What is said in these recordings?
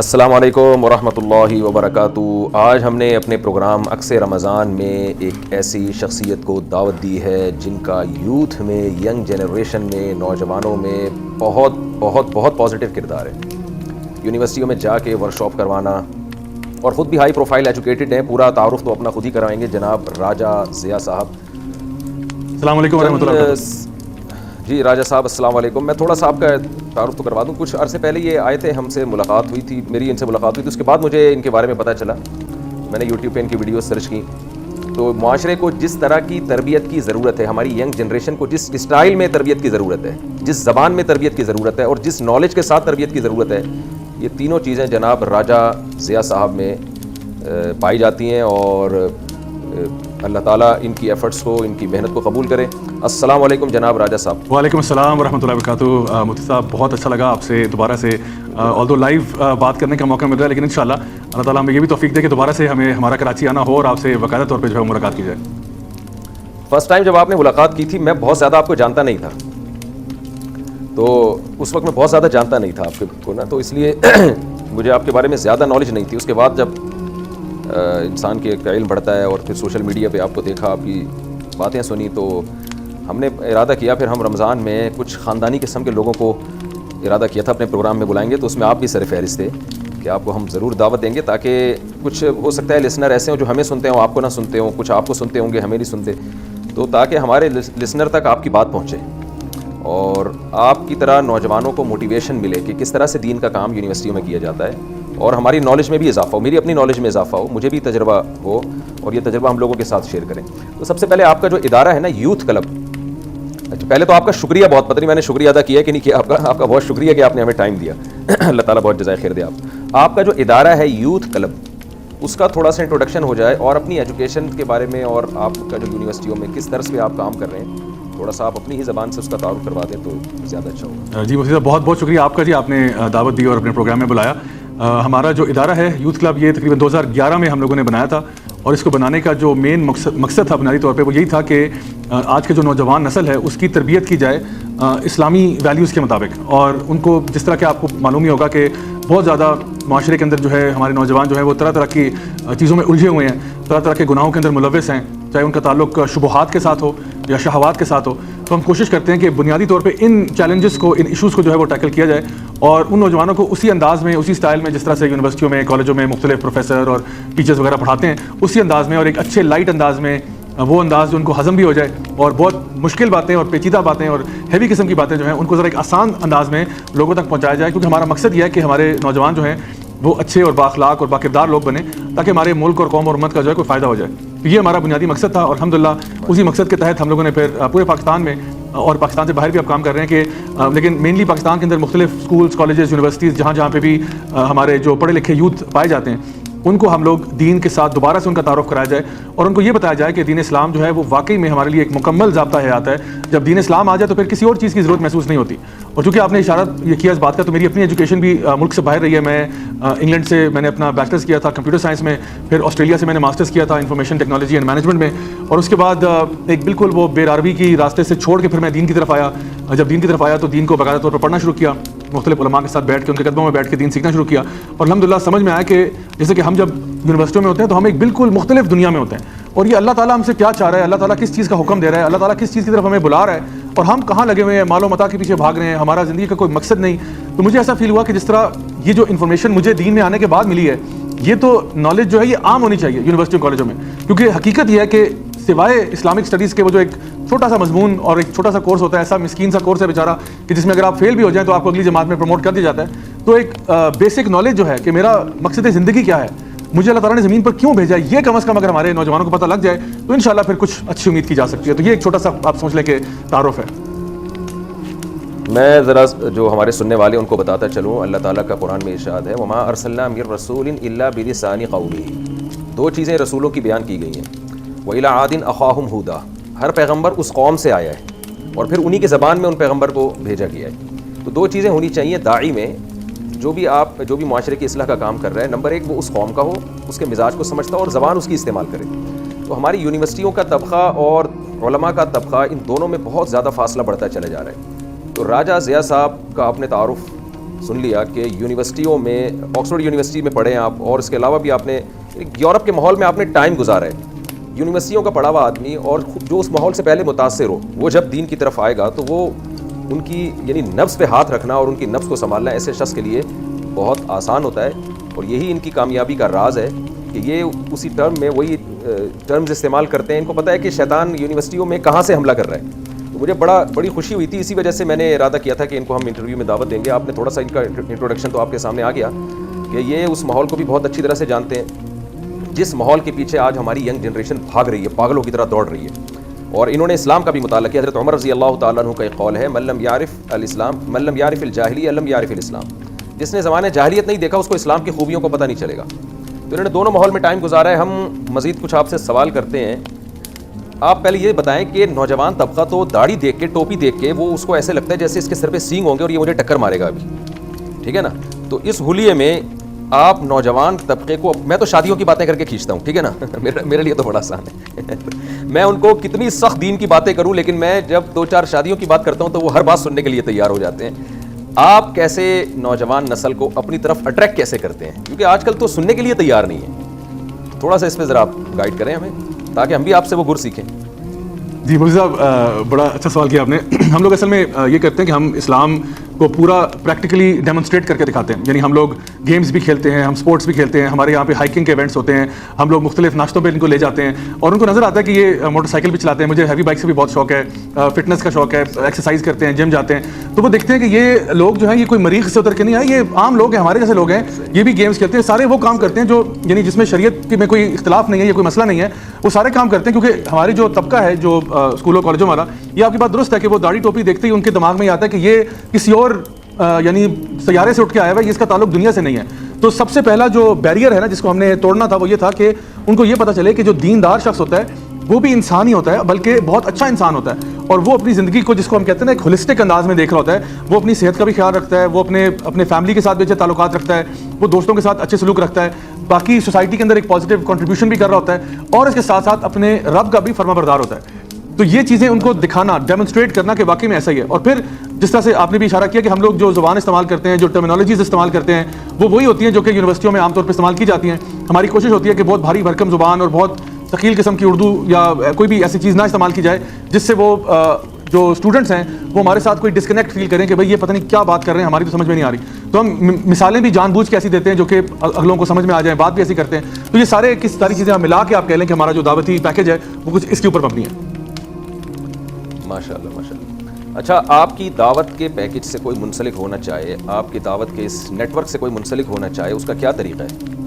السلام علیکم ورحمۃ اللہ وبرکاتہ۔ آج ہم نے اپنے پروگرام عکس رمضان میں ایک ایسی شخصیت کو دعوت دی ہے جن کا یوتھ میں، ینگ جنریشن میں، نوجوانوں میں بہت بہت بہت پازیٹیو کردار ہے۔ یونیورسٹیوں میں جا کے ورکشاپ کروانا، اور خود بھی ہائی پروفائل ایجوکیٹڈ ہیں۔ پورا تعارف تو اپنا خود ہی کرائیں گے، جناب راجہ ضیاء صاحب۔ السلام علیکم ورحمۃ اللہ وبرکاتہ۔ جی راجہ صاحب السلام علیکم۔ میں تھوڑا سا آپ کا تعارف تو کروا دوں۔ کچھ عرصے پہلے یہ آئے تھے، ہم سے ملاقات ہوئی تھی، میری ان سے ملاقات ہوئی تھی۔ اس کے بعد مجھے ان کے بارے میں پتہ چلا، میں نے یوٹیوب پہ ان کی ویڈیوز سرچ کی۔ تو معاشرے کو جس طرح کی تربیت کی ضرورت ہے، ہماری ینگ جنریشن کو جس اسٹائل میں تربیت کی ضرورت ہے، جس زبان میں تربیت کی ضرورت ہے، اور جس نالج کے ساتھ تربیت کی ضرورت ہے، یہ تینوں چیزیں جناب راجہ ضیاء صاحب میں پائی جاتی ہیں۔ اور اللہ تعالیٰ ان کی ایفرٹس کو، ان کی محنت کو قبول کرے۔ السلام علیکم جناب راجہ صاحب۔ وعلیکم السلام ورحمۃ اللہ وبرکاتہ۔ مفتی صاحب بہت اچھا لگا آپ سے دوبارہ سے آلدو لائیو بات کرنے کا موقع مل رہا ہے، لیکن انشاءاللہ اللہ تعالیٰ ہمیں یہ بھی توفیق دے کہ دوبارہ سے ہمیں ہمارا کراچی آنا ہو اور آپ سے باقاعدہ طور پہ جو ہے ملاقات کی جائے۔ فرسٹ ٹائم جب آپ نے ملاقات کی تھی، میں بہت زیادہ آپ کو جانتا نہیں تھا، تو اس وقت میں بہت زیادہ جانتا نہیں تھا آپ کو نا، تو اس لیے مجھے آپ کے بارے میں زیادہ نالج نہیں تھی۔ اس کے بعد جب انسان کے علم بڑھتا ہے اور پھر سوشل میڈیا پہ آپ کو دیکھا، آپ کی باتیں سنی، تو ہم نے ارادہ کیا پھر ہم رمضان میں کچھ خاندانی قسم کے لوگوں کو ارادہ کیا تھا اپنے پروگرام میں بلائیں گے، تو اس میں آپ بھی سر فہرست تھے کہ آپ کو ہم ضرور دعوت دیں گے، تاکہ کچھ ہو سکتا ہے لسنر ایسے ہوں جو ہمیں سنتے ہوں، آپ کو نہ سنتے ہوں، کچھ آپ کو سنتے ہوں گے ہمیں نہیں سنتے، تو تاکہ ہمارے لسنر تک آپ کی بات پہنچے اور آپ کی طرح نوجوانوں کو موٹیویشن ملے کہ کس طرح سے دین کا کام یونیورسٹیوں میں کیا جاتا ہے، اور ہماری نالج میں بھی اضافہ ہو، میری اپنی نالج میں اضافہ ہو، مجھے بھی تجربہ ہو، اور یہ تجربہ ہم لوگوں کے ساتھ شیئر کریں۔ تو سب سے پہلے آپ کا جو ادارہ ہے نا، یوتھ کلب، پہلے تو آپ کا شکریہ، بہت پتہ نہیں میں نے شکریہ ادا کیا کہ نہیں کیا، آپ کا بہت شکریہ کہ آپ نے ہمیں ٹائم دیا، اللہ تعالیٰ بہت جزائے خیر دے۔ آپ کا جو ادارہ ہے یوتھ کلب، اس کا تھوڑا سا انٹروڈکشن ہو جائے، اور اپنی ایجوکیشن کے بارے میں، اور آپ کا جو یونیورسٹیوں میں کس طرز پہ آپ کام کر رہے ہیں، تھوڑا سا آپ اپنی ہی زبان سے اس کا تعارف کروا دیں تو زیادہ اچھا ہوگا۔ جی مفتی صاحب بہت بہت شکریہ آپ کا، جی آپ نے دعوت دی اور اپنے پروگرام میں بلایا۔ ہمارا جو ادارہ ہے یوتھ کلب، یہ تقریباً 2011 میں ہم لوگوں نے بنایا تھا، اور اس کو بنانے کا جو مین مقصد تھا بنیادی طور پہ وہ یہی تھا کہ آج کے جو نوجوان نسل ہے اس کی تربیت کی جائے اسلامی ویلیوز کے مطابق، اور ان کو جس طرح کہ آپ کو معلوم ہی ہوگا کہ بہت زیادہ معاشرے کے اندر جو ہے ہمارے نوجوان جو ہیں وہ طرح طرح کی چیزوں میں الجھے ہوئے ہیں، طرح طرح کے گناہوں کے اندر ملوث ہیں، چاہے ان کا تعلق شبہات کے ساتھ ہو یا شہوات کے ساتھ ہو۔ تو ہم کوشش کرتے ہیں کہ بنیادی طور پہ ان چیلنجز کو، ان ایشوز کو جو ہے وہ ٹیکل کیا جائے، اور ان نوجوانوں کو اسی انداز میں، اسی سٹائل میں جس طرح سے یونیورسٹیوں میں، کالجوں میں مختلف پروفیسر اور ٹیچرز وغیرہ پڑھاتے ہیں، اسی انداز میں، اور ایک اچھے لائٹ انداز میں، وہ انداز جو ان کو ہضم بھی ہو جائے، اور بہت مشکل باتیں اور پیچیدہ باتیں اور ہیوی قسم کی باتیں جو ہیں ان کو ذرا ایک آسان انداز میں لوگوں تک پہنچایا جائے، کیونکہ ہمارا مقصد یہ ہے کہ ہمارے نوجوان جو ہیں وہ اچھے اور بااخلاق اور باکردار لوگ بنیں، تاکہ ہمارے ملک اور قوم اور امت کا جو ہے کوئی فائدہ ہو جائے۔ تو یہ ہمارا بنیادی مقصد تھا، اور الحمدللہ اسی مقصد کے تحت ہم لوگوں نے پھر پورے پاکستان میں اور پاکستان سے باہر بھی اب کام کر رہے ہیں کہ لیکن مینلی پاکستان کے اندر مختلف اسکولز، کالجز، یونیورسٹیز جہاں جہاں پہ بھی ہمارے جو پڑھے لکھے یوتھ پائے جاتے ہیں، ان کو ہم لوگ دین کے ساتھ دوبارہ سے ان کا تعارف کرایا جائے، اور ان کو یہ بتایا جائے کہ دین اسلام جو ہے وہ واقعی میں ہمارے لیے ایک مکمل ضابطہ حیات ہے۔ جب دین اسلام آ جائے تو پھر کسی اور چیز کی ضرورت محسوس نہیں ہوتی۔ اور چونکہ آپ نے اشارہ یہ کیا اس بات کا، تو میری اپنی ایجوکیشن بھی ملک سے باہر رہی ہے۔ میں انگلینڈ سے میں نے اپنا بیچلرز کیا تھا کمپیوٹر سائنس میں، پھر آسٹریلیا سے میں نے ماسٹرز کیا تھا انفارمیشن ٹیکنالوجی اینڈ مینجمنٹ میں، اور اس کے بعد ایک بالکل وہ بے عربی کی راستے سے چھوڑ کے پھر میں دین کی طرف آیا۔ جب دین کی طرف آیا تو دین کو باقاعدہ طور پر پڑھنا شروع کیا، مختلف علماء کے ساتھ بیٹھ کے، ان کے قدموں میں بیٹھ کے دین سیکھنا شروع کیا، اور الحمدللہ سمجھ میں آیا کہ جیسے کہ ہم جب یونیورسٹیوں میں ہوتے ہیں تو ہم ایک بالکل مختلف دنیا میں ہوتے ہیں، اور یہ اللہ تعالیٰ ہم سے کیا چاہ رہا ہے، اللہ تعالیٰ کس چیز کا حکم دے رہا ہے، اللہ تعالیٰ کس چیز کی طرف ہمیں بلا رہا ہے، اور ہم کہاں لگے ہوئے ہیں، مال و متاع کے پیچھے بھاگ رہے ہیں، ہمارا زندگی کا کوئی مقصد نہیں۔ تو مجھے ایسا فیل ہوا کہ جس طرح یہ جو انفارمیشن مجھے دین میں آنے کے بعد ملی ہے، یہ تو نالج جو ہے یہ عام ہونی چاہیے یونیورسٹیوں کالجوں میں، کیونکہ حقیقت یہ ہے کہ سوائے اسلامک اسٹڈیز کے وہ جو ایک چھوٹا سا مضمون اور ایک چھوٹا سا کورس ہوتا ہے، ایسا مسکین سا کورس ہے بیچارہ کہ جس میں اگر آپ فیل بھی ہو جائیں تو آپ کو اگلی جماعت میں پروموٹ کر دیا جاتا ہے۔ تو ایک بیسک نالج جو ہے کہ میرا مقصد زندگی کیا ہے، مجھے اللہ تعالیٰ نے زمین پر کیوں بھیجا ہے، یہ کم از کم اگر ہمارے نوجوانوں کو پتہ لگ جائے تو انشاءاللہ پھر کچھ اچھی امید کی جا سکتی ہے۔ تو یہ ایک چھوٹا سا آپ سوچ لیں کہ تعارف ہے۔ میں ذرا جو ہمارے سننے والے ان کو بتاتا چلوں، اللہ تعالیٰ کا قرآن میں ارشاد ہے وما ارسلنا من رسول الا بلسان قومه، دو چیزیں رسولوں کی بیان کی گئی ہیں، وإلی عاد اخاہم ہودا، ہر پیغمبر اس قوم سے آیا ہے اور پھر انہی کی زبان میں ان پیغمبر کو بھیجا گیا ہے۔ تو دو چیزیں ہونی چاہیے داعی میں، جو بھی معاشرے کی اصلاح کا کام کر رہا ہے، نمبر ایک وہ اس قوم کا ہو، اس کے مزاج کو سمجھتا ہو اور زبان اس کی استعمال کرے۔ تو ہماری یونیورسٹیوں کا طبقہ اور علماء کا طبقہ، ان دونوں میں بہت زیادہ فاصلہ بڑھتا چلا جا رہا ہے۔ تو راجہ ضیاء صاحب کا آپ نے تعارف سن لیا کہ یونیورسٹیوں میں آکسفورڈ یونیورسٹی میں پڑھے ہیں آپ, اور اس کے علاوہ بھی آپ نے یورپ کے ماحول میں آپ نے ٹائم گزارا ہے. یونیورسٹیوں کا پڑھا ہوا آدمی اور جو اس ماحول سے پہلے متاثر ہو, وہ جب دین کی طرف آئے گا تو وہ ان کی یعنی نفس پہ ہاتھ رکھنا اور ان کی نفس کو سنبھالنا ایسے شخص کے لیے بہت آسان ہوتا ہے. اور یہی ان کی کامیابی کا راز ہے کہ یہ اسی ٹرم میں وہی ٹرمز استعمال کرتے ہیں. ان کو پتہ ہے کہ شیطان یونیورسٹیوں میں کہاں سے حملہ کر رہا ہے. تو مجھے بڑی خوشی ہوئی تھی, اسی وجہ سے میں نے ارادہ کیا تھا کہ ان کو ہم انٹرویو میں دعوت دیں گے. آپ نے تھوڑا سا ان کا انٹروڈکشن تو آپ کے سامنے آ گیا کہ یہ اس ماحول کو بھی بہت اچھی طرح سے جانتے ہیں جس ماحول کے پیچھے آج ہماری ینگ جنریشن بھاگ رہی ہے, پاگلوں کی طرح دوڑ رہی ہے. اور انہوں نے اسلام کا بھی مطالعہ کیا. حضرت عمر رضی اللہ تعالیٰ عنہ کا ایک قول ہے, من لم یعرف الجاہلیہ لم یعرف الاسلام. جس نے زمانے جاہلیت نہیں دیکھا اس کو اسلام کی خوبیوں کو پتہ نہیں چلے گا. تو انہوں نے دونوں ماحول میں ٹائم گزارا ہے. ہم مزید کچھ آپ سے سوال کرتے ہیں. آپ پہلے یہ بتائیں کہ نوجوان طبقہ تو داڑھی دیکھ کے, ٹوپی دیکھ کے, وہ اس کو ایسے لگتا ہے جیسے اس کے سر پہ سینگ ہوں گے اور یہ مجھے ٹکر مارے گا ابھی, ٹھیک ہے نا. تو اس حلیے میں آپ نوجوان طبقے کو, میں تو شادیوں کی باتیں کر کے کھینچتا ہوں, ٹھیک ہے نا, میرے لیے تو بڑا آسان ہے. میں ان کو کتنی سخت دین کی باتیں کروں, لیکن میں جب 2-4 شادیوں کی بات کرتا ہوں تو وہ ہر بات سننے کے لیے تیار ہو جاتے ہیں. آپ کیسے نوجوان نسل کو اپنی طرف اٹریکٹ کیسے کرتے ہیں, کیونکہ آج کل تو سننے کے لیے تیار نہیں ہے. تھوڑا سا اس پہ ذرا آپ گائیڈ کریں ہمیں تاکہ ہم بھی آپ سے وہ گر سیکھیں. جی مفتی صاحب, بڑا اچھا سوال کیا آپ نے. ہم لوگ اصل میں یہ کرتے ہیں کہ ہم اسلام کو پورا پریکٹیکلی ڈیمونسٹریٹ کر کے دکھاتے ہیں. یعنی ہم لوگ گیمز بھی کھیلتے ہیں, ہم سپورٹس بھی کھیلتے ہیں, ہمارے یہاں پہ ہائکنگ کے ایونٹس ہوتے ہیں, ہم لوگ مختلف ناشتوں پہ ان کو لے جاتے ہیں اور ان کو نظر آتا ہے کہ یہ موٹر سائیکل بھی چلاتے ہیں. مجھے ہیوی بائک سے بھی بہت شوق ہے, فٹنس کا شوق ہے, ایکسرسائز کرتے ہیں, جم جاتے ہیں. تو وہ دیکھتے ہیں کہ یہ لوگ جو ہیں یہ کوئی مریخ سے اتر کے نہیں آئے, یہ عام لوگ ہیں, ہمارے جیسے لوگ ہیں, یہ بھی گیمز کھیلتے ہیں. سارے وہ کام کرتے ہیں جو یعنی جس میں شریعت میں کوئی اختلاف نہیں ہے, یہ کوئی مسئلہ نہیں ہے, وہ سارے کام کرتے ہیں. کیونکہ ہماری جو طبقہ ہے جو اسکولوں کالجوں والا, یہ آپ کی بات درست ہے کہ وہ داڑھی ٹوپی دیکھتے ہی ان کے دماغ میں یہ آتا ہے کہ یہ کسی اور یعنی سیارے سے اٹھ کے آیا ہوا ہے, اس کا تعلق دنیا سے نہیں ہے. تو سب سے پہلا جو بیریئر ہے نا جس کو ہم نے توڑنا تھا وہ یہ تھا کہ ان کو یہ پتہ چلے کہ جو دیندار شخص ہوتا ہے وہ بھی انسان ہی ہوتا ہے, بلکہ بہت اچھا انسان ہوتا ہے, اور وہ اپنی زندگی کو, جس کو ہم کہتے ہیں نا ایک ہولسٹک انداز میں دیکھ رہا ہوتا ہے. وہ اپنی صحت کا بھی خیال رکھتا ہے, وہ اپنے فیملی کے ساتھ بھی اچھے تعلقات رکھتا ہے, وہ دوستوں کے ساتھ اچھے سلوک رکھتا ہے, باقی سوسائٹی کے اندر ایک پازیٹیو کنٹریبیوشن بھی کر رہا ہوتا ہے, اور اس کے ساتھ ساتھ اپنے رب کا بھی فرما بردار ہوتا ہے. تو یہ چیزیں ان کو دکھانا, ڈیمونسٹریٹ کرنا کہ واقعی میں ایسا ہی ہے. اور پھر جس طرح سے آپ نے بھی اشارہ کیا کہ ہم لوگ جو زبان استعمال کرتے ہیں, جو ٹرمینالوجیز استعمال کرتے ہیں, وہ وہی ہوتی ہیں جو کہ یونیورسٹیوں میں عام طور پہ استعمال کی جاتی ہیں. ہماری کوشش ہوتی ہے کہ بہت بھاری بھرکم زبان اور بہت ثقیل قسم کی اردو یا کوئی بھی ایسی چیز نہ استعمال کی جائے جس سے وہ جو اسٹوڈنٹس ہیں وہ ہمارے ساتھ کوئی ڈسکنیکٹ فیل کریں کہ بھائی یہ پتہ نہیں کیا بات کر رہے ہیں, ہماری تو سمجھ میں نہیں آ رہی. تو ہم مثالیں بھی جان بوجھ کے ایسی دیتے ہیں جو کہ اگلوں کو سمجھ میں آ جائیں, بات بھی ایسی کرتے ہیں. تو یہ ساری چیزیں ہم ملا کے آپ کہہ لیں کہ ہمارا جو دعوتی پیکیج ہے وہ کچھ اس کے اوپر مبنی ہے. ماشاء اللہ ماشاء اللہ. اچھا, آپ کی دعوت کے پیکج سے کوئی منسلک ہونا چاہے, آپ کی دعوت کے اس نیٹ ورک سے کوئی منسلک ہونا چاہے, اس کا کیا طریقہ ہے؟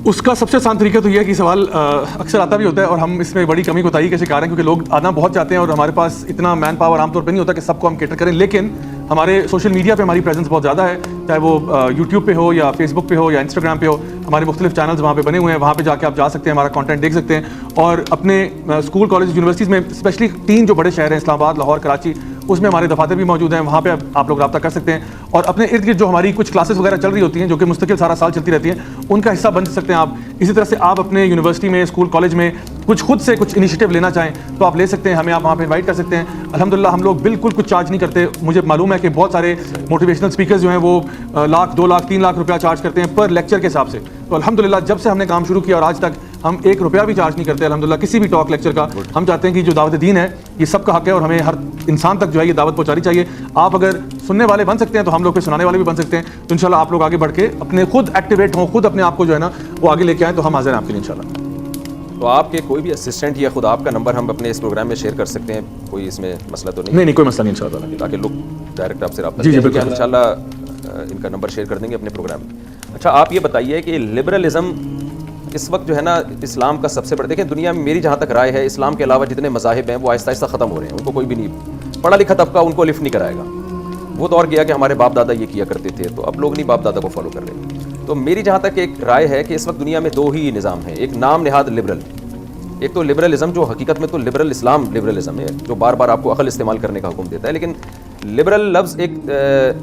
اس کا سب سے آسان طریقہ تو یہ ہے کہ سوال اکثر آتا بھی ہوتا ہے اور ہم اس میں بڑی کمی کوتاہی کا شکار ہیں, کیونکہ لوگ آنا بہت چاہتے ہیں اور ہمارے پاس اتنا مین پاور عام طور پہ نہیں ہوتا کہ سب کو ہم کیٹر کریں. لیکن ہمارے سوشل میڈیا پہ ہماری پریزنس بہت زیادہ ہے, چاہے وہ یوٹیوب پہ ہو یا فیس بک پہ ہو یا انسٹاگرام پہ ہو. ہمارے مختلف چینلز وہاں پہ بنے ہوئے ہیں, وہاں پہ جا کے آپ جا سکتے ہیں, ہمارا کانٹینٹ دیکھ سکتے ہیں. اور اپنے اسکول کالج یونیورسٹیز میں اسپیشلی 3 جو بڑے شہر ہیں, اسلام آباد, لاہور, کراچی, اس میں ہمارے دفاتر بھی موجود ہیں, وہاں پہ آپ لوگ رابطہ کر سکتے ہیں. اور اپنے ارد گرد جو ہماری کچھ کلاسز وغیرہ چل رہی ہوتی ہیں جو کہ مستقل سارا سال چلتی رہتی ہیں, ان کا حصہ بن سکتے ہیں آپ. اسی طرح سے آپ اپنے یونیورسٹی میں, اسکول کالج میں کچھ خود سے کچھ انیشیٹو لینا چاہیں تو آپ لے سکتے ہیں, ہمیں آپ وہاں پہ انوائٹ کر سکتے ہیں. الحمدللہ ہم لوگ بالکل کچھ چارج نہیں کرتے. مجھے معلوم ہے کہ بہت سارے موٹیویشنل اسپیکرز جو ہیں وہ لاکھ 2 لاکھ 3 لاکھ روپیہ چارج کرتے ہیں پر لیکچر کے حساب سے. تو الحمدللہ جب سے ہم نے کام شروع کیا اور آج تک ہم 1 روپیہ بھی چارج نہیں کرتے الحمدللہ کسی بھی ٹاک لیکچر کا. ہم چاہتے ہیں کہ جو دعوت دین ہے یہ سب کا حق ہے اور ہمیں ہر انسان تک جو ہے یہ دعوت پہنچانی چاہیے. آپ اگر سننے والے بن سکتے ہیں تو ہم لوگ پھر سنانے والے بھی بن سکتے ہیں. تو انشاءاللہ آپ لوگ آگے بڑھ کے اپنے خود ایکٹیویٹ ہوں, خود اپنے آپ کو جو ہے نا وہ آگے لے کے آئیں, تو ہم حاضر ہیں آپ کے لیے انشاءاللہ. تو آپ کے کوئی بھی اسسٹنٹ یا خود آپ کا نمبر ہم اپنے اس پروگرام میں شیئر کر سکتے ہیں, کوئی اس میں مسئلہ تو نہیں؟ نہیں کوئی مسئلہ نہیں انشاءاللہ, تاکہ لوگ ڈائریکٹ آپ سے رابطہ جی کریں. انشاءاللہ ان کا نمبر شیئر کر دیں گے اپنے پروگرام میں. اچھا, آپ یہ بتائیے کہ لبرلزم اس وقت جو ہے نا اسلام کا سب سے بڑا, دیکھیں دنیا میں میری جہاں تک رائے ہے اسلام کے علاوہ جتنے مذاہب ہیں وہ آہستہ آہستہ ختم ہو رہے ہیں. ان کو کوئی بھی نہیں پڑھا لکھا طبقہ ان کو لفٹ نہیں کرائے گا. وہ دور گیا کہ ہمارے باپ دادا یہ کیا کرتے تھے, تو اب لوگ نہیں باپ دادا کو فالو کر رہے. تو میری جہاں تک ایک رائے ہے کہ اس وقت دنیا میں 2 ہی نظام ہیں. ایک نام نہاد لبرل, ایک تو لبرلزم جو حقیقت میں تو لبرل اسلام لبرلزم ہے جو بار بار آپ کو عقل استعمال کرنے کا حکم دیتا ہے, لیکن لبرل لفظ ایک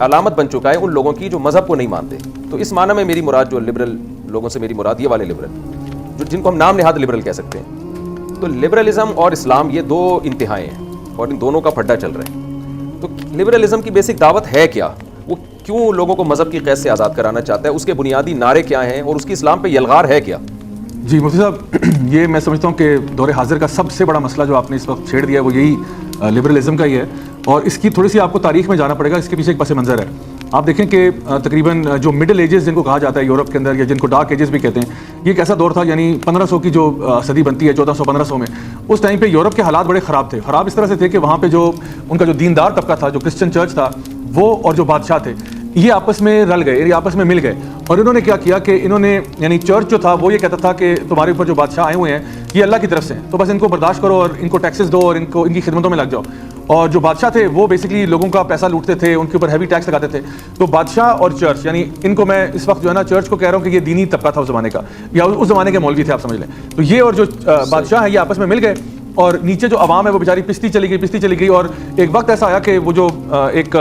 علامت بن چکا ہے ان لوگوں کی جو مذہب کو نہیں مانتے. تو اس معنی میں میری مراد جو لبرل لوگوں سے میری مراد یہ والے لبرل جن کو ہم نام نہاد لبرل کہہ سکتے ہیں. تو لبرلزم اور اسلام یہ 2 انتہائیں ہیں اور ان دونوں کا پھڈا چل رہا ہے. تو لبرلزم کی بیسک دعوت ہے کیا, وہ کیوں لوگوں کو مذہب کی قید سے آزاد کرانا چاہتا ہے, اس کے بنیادی نعرے کیا ہیں اور اس کی اسلام پہ یلغار ہے کیا؟ جی مفتی صاحب, یہ میں سمجھتا ہوں کہ دور حاضر کا سب سے بڑا مسئلہ جو آپ نے اس وقت چھیڑ دیا ہے وہ یہی لبرلزم کا ہی ہے, اور اس کی تھوڑی سی آپ کو تاریخ میں جانا پڑے گا. اس کے پیچھے ایک پس منظر ہے. آپ دیکھیں کہ تقریباً جو مڈل ایجز جن کو کہا جاتا ہے یورپ کے اندر, یا جن کو ڈارک ایجز بھی کہتے ہیں, یہ ایک ایسا دور تھا, یعنی 1500 کی جو صدی بنتی ہے 1400-1500 میں, اس ٹائم پہ یورپ کے حالات بڑے خراب تھے. خراب اس طرح سے تھے کہ وہاں پہ جو ان کا جو دیندار طبقہ تھا, جو کرسچن چرچ تھا, وہ اور جو بادشاہ تھے, یہ آپس میں رل گئے, یہ آپس میں مل گئے. اور انہوں نے کیا کیا کہ انہوں نے, یعنی چرچ جو تھا وہ یہ کہتا تھا کہ تمہارے اوپر جو بادشاہ آئے ہوئے ہیں یہ اللہ کی طرف سے ہیں, تو بس ان کو برداشت کرو اور ان کو ٹیکسز دو اور ان کی خدمتوں میں لگ جاؤ. اور جو بادشاہ تھے وہ بیسکلی لوگوں کا پیسہ لوٹتے تھے, ان کے اوپر ہیوی ٹیکس لگاتے تھے. تو بادشاہ اور چرچ, یعنی ان کو میں اس وقت جو ہے نا چرچ کو کہہ رہا ہوں کہ یہ دینی طبقہ تھا اس زمانے کا, یا اس زمانے کے مولوی تھے آپ سمجھ لیں. تو یہ اور جو بادشاہ ہیں یہ آپس میں مل گئے, اور نیچے جو عوام ہے وہ بیچاری پستی چلی گئی. اور ایک وقت ایسا آیا کہ وہ جو ایک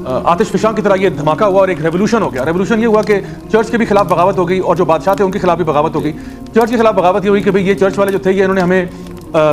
آتش فشاں کی طرح یہ دھماکہ ہوا اور ایک ریولوشن ہو گیا. ریولوشن یہ ہوا کہ چرچ کے بھی خلاف بغاوت ہو گئی, اور جو بادشاہ تھے ان کے خلاف بھی بغاوت ہو گئی. چرچ کے خلاف بغاوت یہ ہوئی کہ بھئی یہ چرچ والے جو تھے یہ انہوں نے ہمیں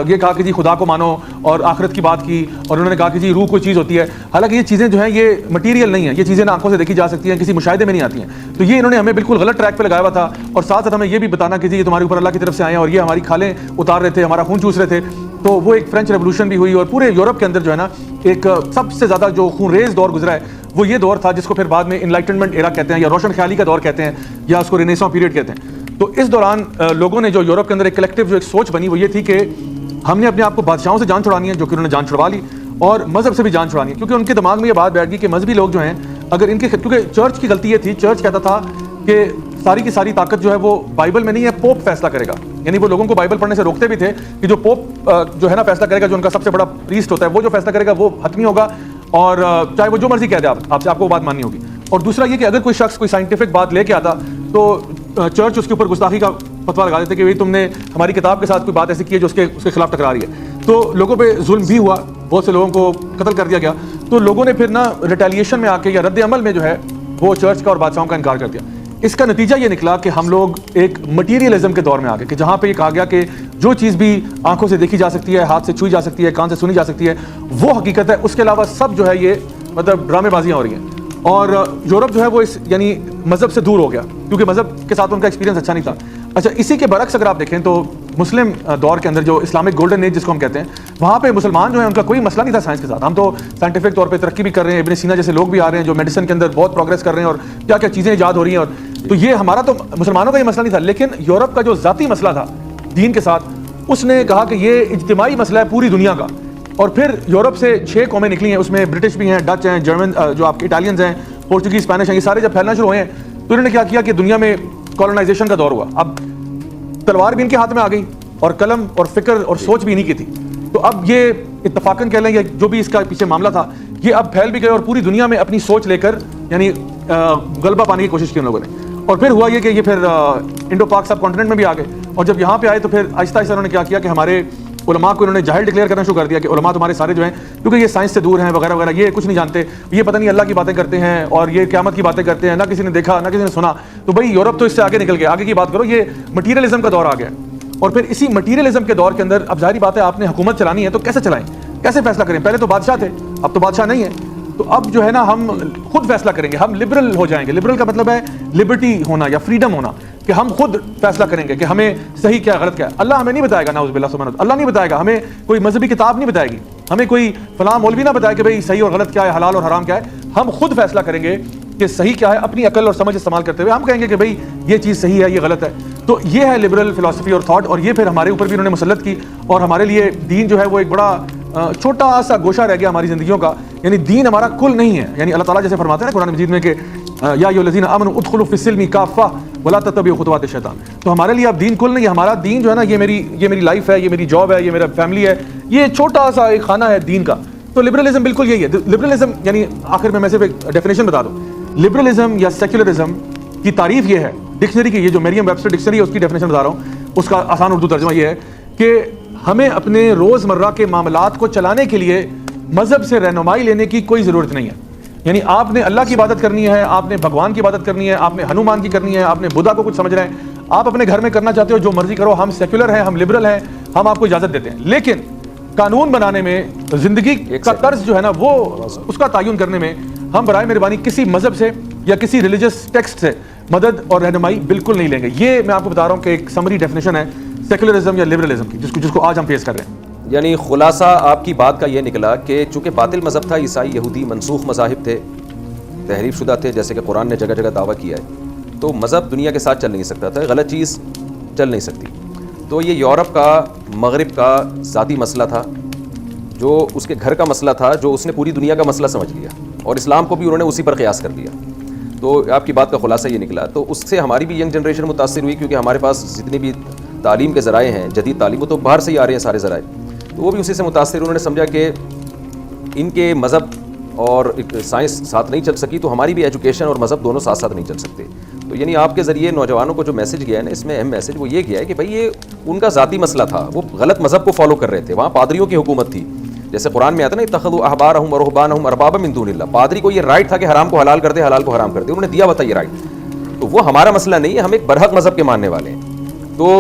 یہ کہا کہ جی خدا کو مانو اور آخرت کی بات کی, اور انہوں نے کہا کہ جی روح کوئی چیز ہوتی ہے. حالانکہ یہ چیزیں جو ہیں یہ مٹیریل نہیں ہیں, یہ چیزیں آنکھوں سے دیکھی جا سکتی ہیں, کسی مشاہدے میں نہیں آتی ہیں. تو یہ انہوں نے ہمیں بالکل غلط ٹریک پہ لگایا ہوا تھا, اور ساتھ ساتھ ہمیں یہ بھی بتانا کہ جی یہ تمہارے اوپر اللہ کی طرف سے آئے ہیں, اور یہ ہماری کھالیں اتار رہے تھے, ہمارا خون چوس رہے تھے. تو وہ ایک فرینچ ریولوشن بھی ہوئی, اور پورے یورپ کے اندر جو ہے نا ایک سب سے زیادہ جو خون ریز دور گزرا ہے وہ یہ دور تھا, جس کو پھر بعد میں انلائٹنمنٹ ایرا کہتے ہیں, یا روشن خیالی کا دور کہتے ہیں, یا اس کو رینیساں پیریڈ کہتے ہیں. تو اس دوران لوگوں نے جو یورپ کے اندر ایک کلیکٹیو جو ایک سوچ بنی وہ یہ تھی کہ ہم نے اپنے آپ کو بادشاہوں سے جان چھڑانی ہے, جو کہ انہوں نے جان چھڑوا لی, اور مذہب سے بھی جان چھڑانی ہے. کیونکہ ان کے دماغ میں یہ بات بیٹھ گئی کہ مذہبی لوگ جو ہیں اگر ان کے, کیونکہ چرچ کی غلطی یہ تھی, چرچ کہتا تھا کہ ساری کی ساری طاقت جو ہے وہ بائبل میں نہیں ہے, پوپ فیصلہ کرے گا. یعنی وہ لوگوں کو بائبل پڑھنے سے روکتے بھی تھے کہ جو پوپ جو ہے نا فیصلہ کرے گا, جو ان کا سب سے بڑا پریسٹ ہوتا ہے, وہ جو فیصلہ کرے گا وہ حتمی ہوگا, اور چاہے وہ جو مرضی کہہ دے آپ سے, آپ کو وہ بات ماننی ہوگی. اور دوسرا یہ کہ اگر کوئی شخص کوئی سائنٹیفک بات لے کے آتا تو چرچ اس کے اوپر گستاخی کا فتویٰ لگا دیتے کہ تم نے ہماری کتاب کے ساتھ کوئی بات ایسی کی ہے جو اس کے خلاف ٹکرا رہی ہے. تو لوگوں پہ ظلم بھی ہوا, بہت سے لوگوں کو قتل کر دیا گیا. تو لوگوں نے پھر نا ریٹیلیشن میں آ کے یا رد عمل میں جو ہے وہ چرچ کا اور بادشاہوں کا انکار کر دیا. اس کا نتیجہ یہ نکلا کہ ہم لوگ ایک مٹیریلزم کے دور میں آ گئے, کہ جہاں پہ یہ کہا گیا کہ جو چیز بھی آنکھوں سے دیکھی جا سکتی ہے, ہاتھ سے چھوئی جا سکتی ہے, کان سے سنی جا سکتی ہے, وہ حقیقت ہے. اس کے علاوہ سب جو ہے یہ مطلب ڈرامے بازیاں ہو رہی ہیں. اور یورپ جو ہے وہ اس یعنی مذہب سے دور ہو گیا, کیونکہ مذہب کے ساتھ ان کا ایکسپیرینس اچھا نہیں تھا. اچھا, اسی کے برعکس اگر آپ دیکھیں تو مسلم دور کے اندر جو اسلامک گولڈن ایج جس کو ہم کہتے ہیں, وہاں پہ مسلمان جو ہیں ان کا کوئی مسئلہ نہیں تھا سائنس کے ساتھ. ہم تو سائنٹیفک طور پہ ترقی بھی کر رہے ہیں, ابن سینا جیسے لوگ بھی آ رہے ہیں جو میڈیسن کے اندر بہت پروگریس کر رہے ہیں, اور کیا کیا چیزیں ایجاد ہو رہی ہیں. اور تو یہ ہمارا تو مسلمانوں کا یہ مسئلہ نہیں تھا. لیکن یورپ کا جو ذاتی مسئلہ تھا دین کے ساتھ, اس نے کہا کہ یہ اجتماعی مسئلہ ہے پوری دنیا کا. اور پھر یورپ سے 6 قومیں نکلی ہیں, اس میں برٹش بھی ہیں, ڈچ ہیں, جرمن جو آپ کے اٹالینز ہیں, پورچوگیز, اسپینش ہیں. یہ سارے جب پھیلنا شروع ہوئے ہیں تو انہوں نے کیا کیا کہ دنیا میں کالونائزیشن کا دور ہوا. اب تلوار بھی ان کے ہاتھ میں آ گئی, اور قلم اور فکر اور سوچ بھی انہی کی تھی. تو اب یہ اتفاقاً کہہ لیں یا جو بھی اس کا پیچھے معاملہ تھا, یہ اب پھیل بھی گئے اور پوری دنیا میں اپنی سوچ لے کر یعنی غلبہ پانے کی کوشش کی ان لوگوں نے. اور پھر ہوا یہ کہ یہ پھر انڈو پاک سب کانٹیننٹ میں بھی آ گئے, اور جب یہاں پہ آئے تو پھر آہستہ آہستہ انہوں نے کیا کیا کہ ہمارے علماء کو انہوں نے جاہل ڈکلیئر کرنا شروع کر دیا کہ علماء تمہارے سارے جو ہیں کیونکہ یہ سائنس سے دور ہیں وغیرہ وغیرہ, یہ کچھ نہیں جانتے, یہ پتہ نہیں اللہ کی باتیں کرتے ہیں اور یہ قیامت کی باتیں کرتے ہیں, نہ کسی نے دیکھا نہ کسی نے سنا. تو بھائی یورپ تو اس سے آگے نکل گیا, آگے کی بات کرو, یہ مٹیریلزم کا دور آ گیا. اور پھر اسی مٹیریلزم کے دور کے اندر اب ظاہری بات ہے آپ نے حکومت چلانی ہے تو کیسے چلائیں, کیسے فیصلہ کریں. پہلے تو بادشاہ تھے, اب تو بادشاہ نہیں ہے. تو اب جو ہے نا ہم خود فیصلہ کریں گے, ہم لبرل ہو جائیں گے. لبرل کا مطلب ہے لبرٹی ہونا یا فریڈم ہونا, کہ ہم خود فیصلہ کریں گے کہ ہمیں صحیح کیا غلط کیا ہے. اللہ ہمیں نہیں بتائے گا, نعوذ باللہ سبحانہ, اللہ نہیں بتائے گا, ہمیں کوئی مذہبی کتاب نہیں بتائے گی, ہمیں کوئی فلاں مولوی نہ بتائے کہ بھئی صحیح اور غلط کیا ہے, حلال اور حرام کیا ہے. ہم خود فیصلہ کریں گے کہ صحیح کیا ہے, اپنی عقل اور سمجھ استعمال کرتے ہوئے ہم کہیں گے کہ بھئی یہ چیز صحیح ہے, یہ غلط ہے. تو یہ ہے لبرل فلسفی اور تھاٹ, اور یہ پھر ہمارے اوپر بھی انہوں نے مسلط کی. اور ہمارے لیے دین جو ہے وہ ایک بڑا چھوٹا سا گوشہ رہ گیا ہماری زندگیوں کا. یعنی دین ہمارا کل نہیں ہے. یعنی اللہ تعالیٰ جیسے فرماتے ہیں قرآن مجید میں کہ یا ایھا الذین آمنوا ادخلوا فی السلم کافہ ولا تتبعوا خطوات الشیطان. تو ہمارے لیے اب دین کل نہیں ہے. ہمارا دین جو ہے نا یہ میری لائف ہے, یہ میری جاب ہے, یہ میرا فیملی ہے, یہ چھوٹا سا ایک خانہ ہے دین کا. تو لبرلزم بالکل یہی ہے. لبرلزم یعنی آخر میں صرف ایک ڈیفینیشن بتا دوں. لبرلزم یا سیکولرزم کی تعریف یہ ہے, ڈکشنری کی, یہ جو مریم ویبسٹر ڈکشنری ہے اس کی ڈیفینیشن بتا رہا ہوں, اس کا آسان اردو ترجمہ یہ ہے کہ ہمیں اپنے روزمرہ کے معاملات کو چلانے کے لیے مذہب سے رہنمائی لینے کی کوئی ضرورت نہیں ہے. یعنی آپ نے اللہ کی عبادت کرنی ہے, آپ نے بھگوان کی عبادت کرنی ہے, آپ نے ہنومان کی کرنی ہے, آپ نے بدھا کو کچھ سمجھ رہے ہیں, آپ اپنے گھر میں کرنا چاہتے ہو, جو مرضی کرو. ہم سیکولر ہیں, ہم لبرل ہیں, ہم آپ کو اجازت دیتے ہیں. لیکن قانون بنانے میں, زندگی کا طرز جو ہے نا وہ اس کا تعین کرنے میں ہم برائے مہربانی کسی مذہب سے یا کسی ریلیجس ٹیکسٹ سے مدد اور رہنمائی بالکل نہیں لیں گے. یہ میں آپ کو بتا رہا ہوں کہ ایک سمری ڈیفینیشن ہے سیکولرزم یا لبرلزم کی, جس کو آج ہم پیش کر رہے ہیں. یعنی خلاصہ آپ کی بات کا یہ نکلا کہ چونکہ باطل مذہب تھا, عیسائی یہودی منسوخ مذاہب تھے, تحریف شدہ تھے, جیسے کہ قرآن نے جگہ جگہ دعویٰ کیا ہے, تو مذہب دنیا کے ساتھ چل نہیں سکتا تھا, غلط چیز چل نہیں سکتی. تو یہ یورپ کا, مغرب کا ذاتی مسئلہ تھا, جو اس کے گھر کا مسئلہ تھا, جو اس نے پوری دنیا کا مسئلہ سمجھ لیا, اور اسلام کو بھی انہوں نے اسی پر قیاس کر لیا. تو آپ کی بات کا خلاصہ یہ نکلا. تو اس سے ہماری بھی ینگ جنریشن متاثر ہوئی, کیونکہ ہمارے پاس جتنی بھی تعلیم کے ذرائع ہیں, جدید تعلیم, وہ تو باہر سے ہی آ رہے ہیں سارے ذرائع, تو وہ بھی اسی سے متاثر. انہوں نے سمجھا کہ ان کے مذہب اور سائنس ساتھ نہیں چل سکی, تو ہماری بھی ایجوکیشن اور مذہب دونوں ساتھ ساتھ نہیں چل سکتے. تو یعنی آپ کے ذریعے نوجوانوں کو جو میسج گیا ہے نا, اس میں اہم میسج وہ یہ گیا ہے کہ بھائی یہ ان کا ذاتی مسئلہ تھا, وہ غلط مذہب کو فالو کر رہے تھے. وہاں پادریوں کی حکومت تھی, جیسے قرآن میں آتا ہے نا, اتخذوا احبارهم ورهبانهم اربابا من دون اللہ. پادری کو یہ رائٹ تھا کہ حرام کو حلال کر دے, حلال کو حرام کر دے, انہوں نے دیا ہوا تھا یہ رائٹ. تو وہ ہمارا مسئلہ نہیں ہے, ہم ایک برحق مذہب کے ماننے والے ہیں. تو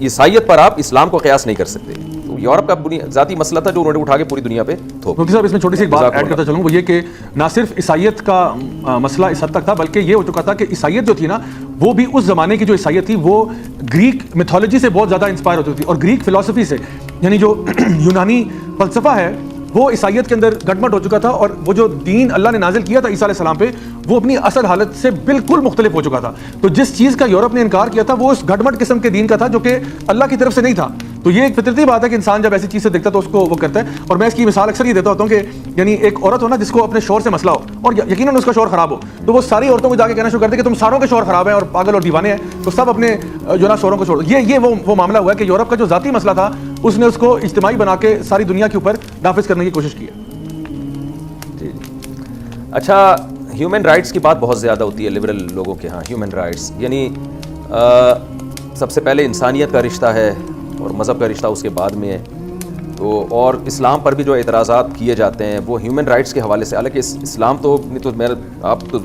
عیسائیت پر آپ اسلام کو قیاس نہیں کر سکتے. تو یورپ کا ذاتی مسئلہ تھا جو انہوں نے اٹھا کے پوری دنیا پہ تھوپ. مفتی صاحب اس میں چھوٹی سی ایک بات ایڈ کرتا چلوں, وہ یہ کہ نہ صرف عیسائیت کا مسئلہ اس حد تک تھا, بلکہ یہ ہو چکا تھا کہ عیسائیت جو تھی نا, وہ بھی اس زمانے کی جو عیسائیت تھی وہ گریک میتھولوجی سے بہت زیادہ انسپائر ہوتی تھی, اور گریک فلسفی سے, یعنی جو یونانی فلسفہ ہے وہ عیسائیت کے اندر گٹمٹ ہو چکا تھا. اور وہ جو دین اللہ نے نازل کیا تھا عیسیٰ علیہ السلام پہ, وہ اپنی اصل حالت سے بالکل مختلف ہو چکا تھا. تو جس چیز کا یورپ نے انکار کیا تھا وہ اس گٹمٹ قسم کے دین کا تھا جو کہ اللہ کی طرف سے نہیں تھا. تو یہ ایک فطرتی بات ہے کہ انسان جب ایسی چیز سے دیکھتا ہے تو اس کو وہ کرتا ہے. اور میں اس کی مثال اکثر یہ دیتا ہوتا ہوں کہ یعنی ایک عورت ہو نا جس کو اپنے شوہر سے مسئلہ ہو, اور یقیناً اس کا شوہر خراب ہو, تو وہ ساری عورتوں کو جا کے کہنا شروع کرتے ہیں کہ تم ساروں کے شوہر خراب ہیں اور پاگل اور دیوانے ہیں, تو سب اپنے جو نا شوہروں کو چھوڑ. یہ وہ معاملہ ہوا ہے کہ یورپ کا جو ذاتی مسئلہ تھا اس نے اس کو اجتماعی بنا کے ساری دنیا کے اوپر نافذ کرنے کی کوشش کی ہے. جی اچھا, ہیومن رائٹس کی بات بہت زیادہ ہوتی ہے لبرل لوگوں کے ہاں. ہیومن رائٹس یعنی سب سے پہلے انسانیت کا رشتہ ہے اور مذہب کا رشتہ اس کے بعد میں ہے. تو اور اسلام پر بھی جو اعتراضات کیے جاتے ہیں وہ ہیومن رائٹس کے حوالے سے, حالانکہ اسلام تو آپ تو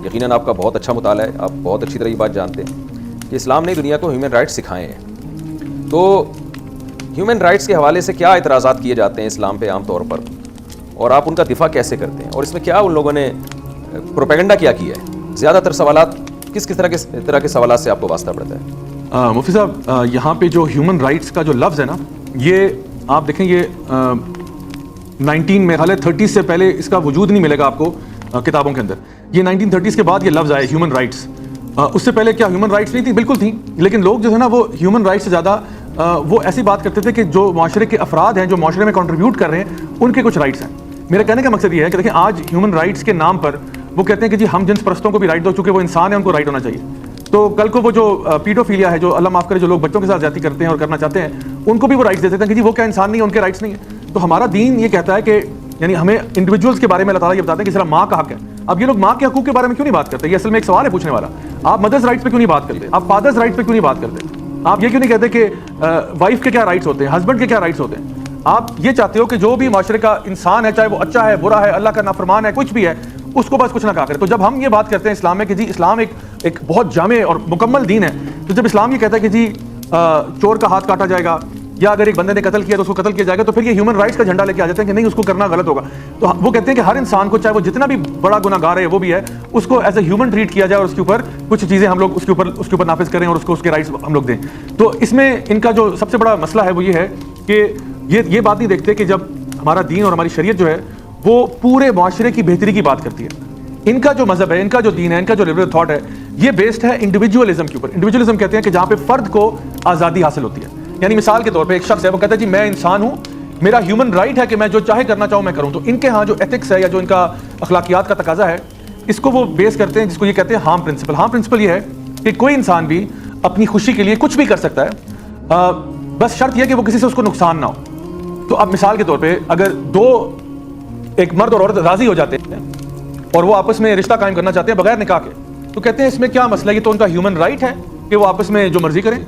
یقیناً آپ کا بہت اچھا مطالعہ ہے, آپ بہت اچھی طرح یہ بات جانتے ہیں کہ اسلام نے دنیا کو ہیومن رائٹس سکھائے ہیں. تو ہیومن رائٹس کے حوالے سے کیا اعتراضات کیے جاتے ہیں اسلام پہ عام طور پر, اور آپ ان کا دفاع کیسے کرتے ہیں, اور اس میں کیا ان لوگوں نے پروپیگنڈا کیا ہے؟ زیادہ تر سوالات کس طرح کے سوالات سے آپ کو واسطہ پڑتا ہے؟ مفتی صاحب یہاں پہ جو ہیومن رائٹس کا جو لفظ ہے نا, یہ آپ دیکھیں یہ 30s سے پہلے اس کا وجود نہیں ملے گا آپ کو کتابوں کے اندر. یہ 1930s کے بعد یہ لفظ آئے ہیومن رائٹس. اس سے پہلے کیا ہیومن رائٹس نہیں تھی؟ بالکل تھیں, لیکن لوگ جو ہے نا وہ ہیومن رائٹس سے زیادہ وہ ایسی بات کرتے تھے کہ جو معاشرے کے افراد ہیں, جو معاشرے میں کنٹریبیوٹ کر رہے ہیں, ان کے کچھ رائٹس ہیں. میرا کہنے کا مقصد یہ ہے کہ دیکھیں آج ہیومن رائٹس کے نام پر وہ کہتے ہیں کہ جی ہم جنس پرستوں کو بھی رائٹ دو, چونکہ وہ انسان ہیں ان کو رائٹ ہونا چاہیے. تو کل کو وہ جو پیڈوفیلیا ہے, جو اللہ معاف کرے جو لوگ بچوں کے ساتھ زیادتی کرتے ہیں اور کرنا چاہتے ہیں, ان کو بھی وہ رائٹس دیتے ہیں کہ جی وہ کیا انسان نہیں ہے, ان کے رائٹس نہیں ہیں. تو ہمارا دین یہ کہتا ہے کہ یعنی ہمیں انڈیویجولس کے بارے میں اللہ تعالیٰ یہ بتاتے ہیں کہ صرف ماں کا حق ہے. اب یہ لوگ ماں کے حقوق کے بارے میں کیوں نہیں بات کرتے؟ یہ اصل میں ایک سوال ہے پوچھنے والا. آپ مدرس رائٹس پہ کیوں نہیں بات کرتے؟ آپ فادرس رائٹس پہ کیوں نہیں بات کرتے؟ آپ یہ کیوں نہیں کہتے کہ وائف کے کیا رائٹس ہوتے ہیں, ہسبینڈ کے کیا رائٹس ہوتے ہیں؟ آپ یہ چاہتے ہو کہ جو بھی معاشرے کا انسان ہے, چاہے وہ اچھا ہے, برا ہے, اللہ کا نافرمان ہے, کچھ بھی ہے, اس کو بس کچھ نہ کہا کرے. تو جب ہم یہ بات کرتے ہیں اسلام میں کہ جی اسلام ایک بہت جامع اور مکمل دین ہے, تو جب اسلام یہ کہتا ہے کہ جی چور کا ہاتھ کاٹا جائے گا, یا اگر ایک بندے نے قتل کیا تو اس کو قتل کیا جائے گا, تو پھر یہ ہیومن رائٹس کا جھنڈا لے کے آ جاتے ہیں کہ نہیں اس کو کرنا غلط ہوگا. تو وہ کہتے ہیں کہ ہر انسان کو, چاہے وہ جتنا بھی بڑا گناہ گار ہے وہ بھی ہے, اس کو ایز اے ہیومن ٹریٹ کیا جائے, اور اس کے اوپر کچھ چیزیں ہم لوگ اس کے اوپر نافذ کریں, اور اس کو اس کے رائٹس ہم لوگ دیں. تو اس میں ان کا جو سب سے بڑا مسئلہ ہے وہ یہ ہے کہ یہ بات نہیں دیکھتے کہ جب ہمارا دین اور ہماری شریعت جو ہے وہ پورے معاشرے کی بہتری کی بات کرتی ہے. ان کا جو مذہب ہے, ان کا جو دین ہے, ان کا جو لبرل تھاٹ ہے, یہ بیسڈ ہے انڈیویجولزم کے اوپر. انڈیویجولزم کہتے ہیں کہ جہاں پہ فرد کو آزادی حاصل ہوتی ہے. یعنی مثال کے طور پہ ایک شخص ہے, وہ کہتا ہے جی میں انسان ہوں, میرا ہیومن رائٹ ہے کہ میں جو چاہے کرنا چاہوں میں کروں. تو ان کے ہاں جو ایتھکس ہے یا جو ان کا اخلاقیات کا تقاضا ہے, اس کو وہ بیس کرتے ہیں جس کو یہ کہتے ہیں ہارم پرنسپل. ہارم پرنسپل یہ ہے کہ کوئی انسان بھی اپنی خوشی کے لیے کچھ بھی کر سکتا ہے, بس شرط یہ کہ وہ کسی سے اس کو نقصان نہ ہو. تو اب مثال کے طور پہ اگر ایک مرد اور عورت راضی ہو جاتے ہیں اور وہ آپس میں رشتہ قائم کرنا چاہتے ہیں بغیر نکاح کے, تو کہتے ہیں اس میں کیا مسئلہ ہے, یہ تو ان کا ہیومن رائٹ ہے کہ وہ آپس میں جو مرضی کریں,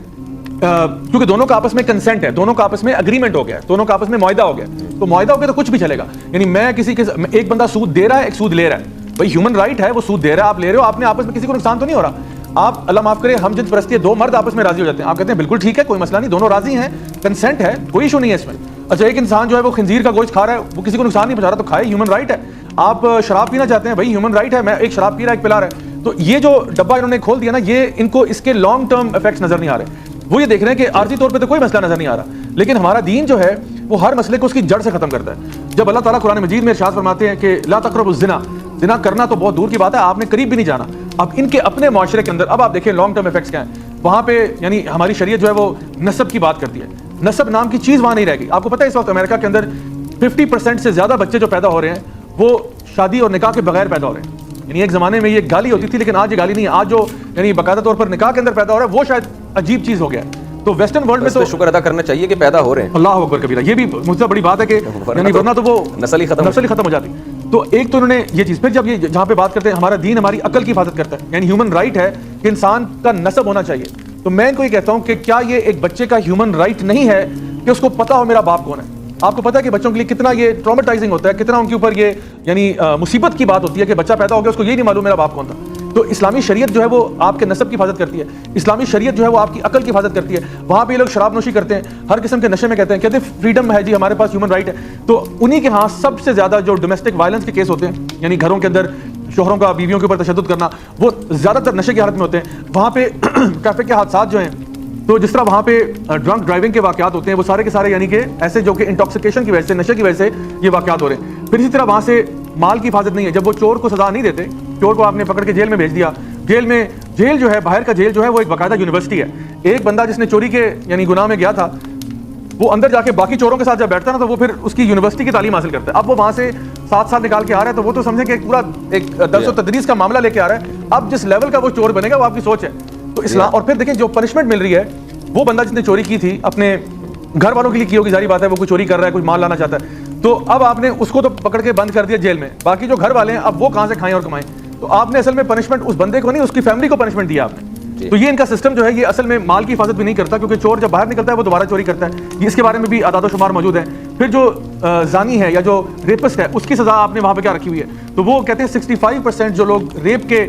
کیونکہ دونوں کا آپس میں کنسنٹ ہے, دونوں کا آپس میں اگریمنٹ ہو گیا ہے, دونوں کا آپس میں معاہدہ ہو گیا. تو معاہدہ ہو گیا تو کچھ بھی چلے گا. یعنی میں کسی کے ایک بندہ سود دے رہا ہے, ایک سود لے رہا ہے, بھائی ہیومن رائٹ ہے, وہ سود دے رہا ہے, آپ لے رہے ہو, آپ نے آپس میں کسی کو نقصان تو نہیں ہو رہا. آپ اللہ معاف کرے ہم جنس پرستی ہے, دو مرد آپس میں راضی ہو جاتے ہیں, آپ کہتے ہیں بالکل ٹھیک ہے, کوئی مسئلہ نہیں, دونوں راضی ہیں, کنسنٹ ہے, کوئی ایشو نہیں ہے اس میں. اچھا ایک انسان جو ہے وہ خنزیر کا گوشت کھا رہا ہے, وہ کسی کو نقصان نہیں پہنچا رہا, تو کھائے, ہیومن رائٹ ہے. آپ شراب پینا چاہتے ہیں بھائی ہیومن رائٹ ہے, میں ایک شراب پی رہا ایک پلا رہا ہے, تو یہ جو ڈبہ انہوں نے کھول دیا نا, یہ ان کو اس کے لانگ ٹرم افیکٹس نظر نہیں آ رہے. وہ یہ دیکھ رہے ہیں کہ عارضی طور پہ تو کوئی مسئلہ نظر نہیں آ رہا, لیکن ہمارا دین جو ہے وہ ہر مسئلے کو اس کی جڑ سے ختم کرتا ہے. جب اللہ تعالیٰ قرآن مجید میں ارشاد فرماتے ہیں کہ لا تقربوا الزنا, زنا کرنا تو بہت دور کی بات ہے, آپ نے قریب بھی نہیں جانا. اب ان کے اپنے معاشرے کے اندر اب آپ دیکھیں لانگ ٹرم افیکٹس کیا ہیں وہاں پہ. یعنی ہماری شریعت جو ہے وہ نسب کی بات کرتی ہے, نسب نام کی چیز وہاں نہیں رہ گئی. آپ کو پتہ ہے اس وقت امریکہ کے اندر 50% سے زیادہ بچے جو پیدا ہو رہے ہیں وہ شادی اور نکاح کے بغیر پیدا ہو رہے ہیں. یعنی ایک زمانے میں یہ گالی ہوتی تھی, لیکن آج یہ گالی نہیں ہے, آج جو یعنی باقاعدہ طور پر نکاح کے اندر پیدا ہو رہا ہے وہ شاید عجیب چیز ہو گیا ہے. تو ویسٹرن ورلڈ میں تو شکر ادا کرنا چاہیے کہ پیدا ہو رہے ہیں. اللہ اکبر کبیرہ, یہ بھی مجھ سے بڑی بات ہے کہ یعنی ورنہ تو وہ نسل ہی ختم ہو جاتی. تو ایک تو انہوں نے یہ چیز, پھر جب یہ جہاں پہ بات کرتے ہیں ہمارا دین ہماری عقل کی حفاظت کرتا ہے, یعنی ہیومن رائٹ ہے کہ انسان کا نسب ہونا چاہیے. تو میں ان کو یہ کہتا ہوں کہ کیا یہ ایک بچے کا ہیومن رائٹ نہیں ہے کہ اس کو پتا ہو میرا باپ کون ہے. آپ کو پتا ہے کہ بچوں کے لیے کتنا یہ ٹرامیٹائزنگ ہوتا ہے, کتنا ان کے اوپر یہ یعنی مصیبت کی بات ہوتی ہے کہ بچہ پیدا ہو گیا اس کو یہی نہیں معلوم میرا باپ کون تھا. تو اسلامی شریعت جو ہے وہ آپ کے نسب کی حفاظت کرتی ہے, اسلامی شریعت جو ہے وہ آپ کی عقل کی حفاظت کرتی ہے. وہاں پہ یہ لوگ شراب نوشی کرتے ہیں, ہر قسم کے نشے میں کہتے ہیں فریڈم ہے جی, ہمارے پاس ہیومن رائٹ ہے. تو انہی کے ہاں سب سے زیادہ جو ڈومیسٹک وائلنس کے کیس ہوتے ہیں, یعنی گھروں کے اندر شوہروں کا بیویوں کے اوپر تشدد کرنا, وہ زیادہ تر نشے کی حالت میں ہوتے ہیں. وہاں پہ ٹریفک کے حادثات جو ہیں, تو جس طرح وہاں پہ ڈرنک ڈرائیونگ کے واقعات ہوتے ہیں, وہ سارے کے سارے یعنی کہ ایسے جو کہ انٹاکسیکیشن کی وجہ سے, نشے کی وجہ سے یہ واقعات ہو رہے ہیں. پھر اسی طرح وہاں سے مال کی حفاظت نہیں ہے. جب وہ چور کو سزا نہیں دیتے, چور کو آپ نے پکڑ کے جیل میں بھیج دیا, جیل جو ہے باہر کا جیل جو ہے وہ ایک باقاعدہ یونیورسٹی ہے. ایک بندہ جس نے چوری کے یعنی گناہ میں گیا تھا, وہ اندر جا کے باقی چوروں کے ساتھ جب بیٹھتا ہے نا, تو وہ پھر اس کی یونیورسٹی کی تعلیم حاصل کرتا ہے. اب وہ وہاں سے 7 سال نکال کے آ رہا ہے, تو وہ تو سمجھیں کہ پورا ایک درس و تدریس کا معاملہ لے کے آ رہا ہے. اب جس لیول کا وہ چور بنے گا وہ آپ کی سوچ ہے. تو اسلام, اور پھر دیکھیں جو پنشمنٹ مل رہی ہے, وہ بندہ جس نے چوری کی تھی اپنے گھر والوں کے لیے کی ہوگی, ظاہری بات ہے وہ کوئی چوری کر رہا ہے, کوئی مال لانا چاہتا ہے, تو اب آپ نے اس کو تو پکڑ کے بند کر دیا جیل میں, باقی جو گھر والے ہیں اب وہ کہاں سے کھائیں اور کمائیں. تو آپ نے اصل میں پنشمنٹ اس بندے کو نہیں, اس کی فیملی کو پنشمنٹ دیا آپ نے. تو یہ ان کا سسٹم جو ہے یہ اصل میں مال کی حفاظت بھی نہیں کرتا, کیونکہ چور جب باہر نکلتا ہے وہ دوبارہ چوری کرتا ہے. یہ اس کے بارے میں بھی اعداد و شمار موجود ہیں. پھر جو زانی ہے یا جو ریپسٹ ہے, اس کی سزا آپ نے وہاں پہ کیا رکھی ہوئی ہے, تو وہ کہتے ہیں 65% جو لوگ ریپ کے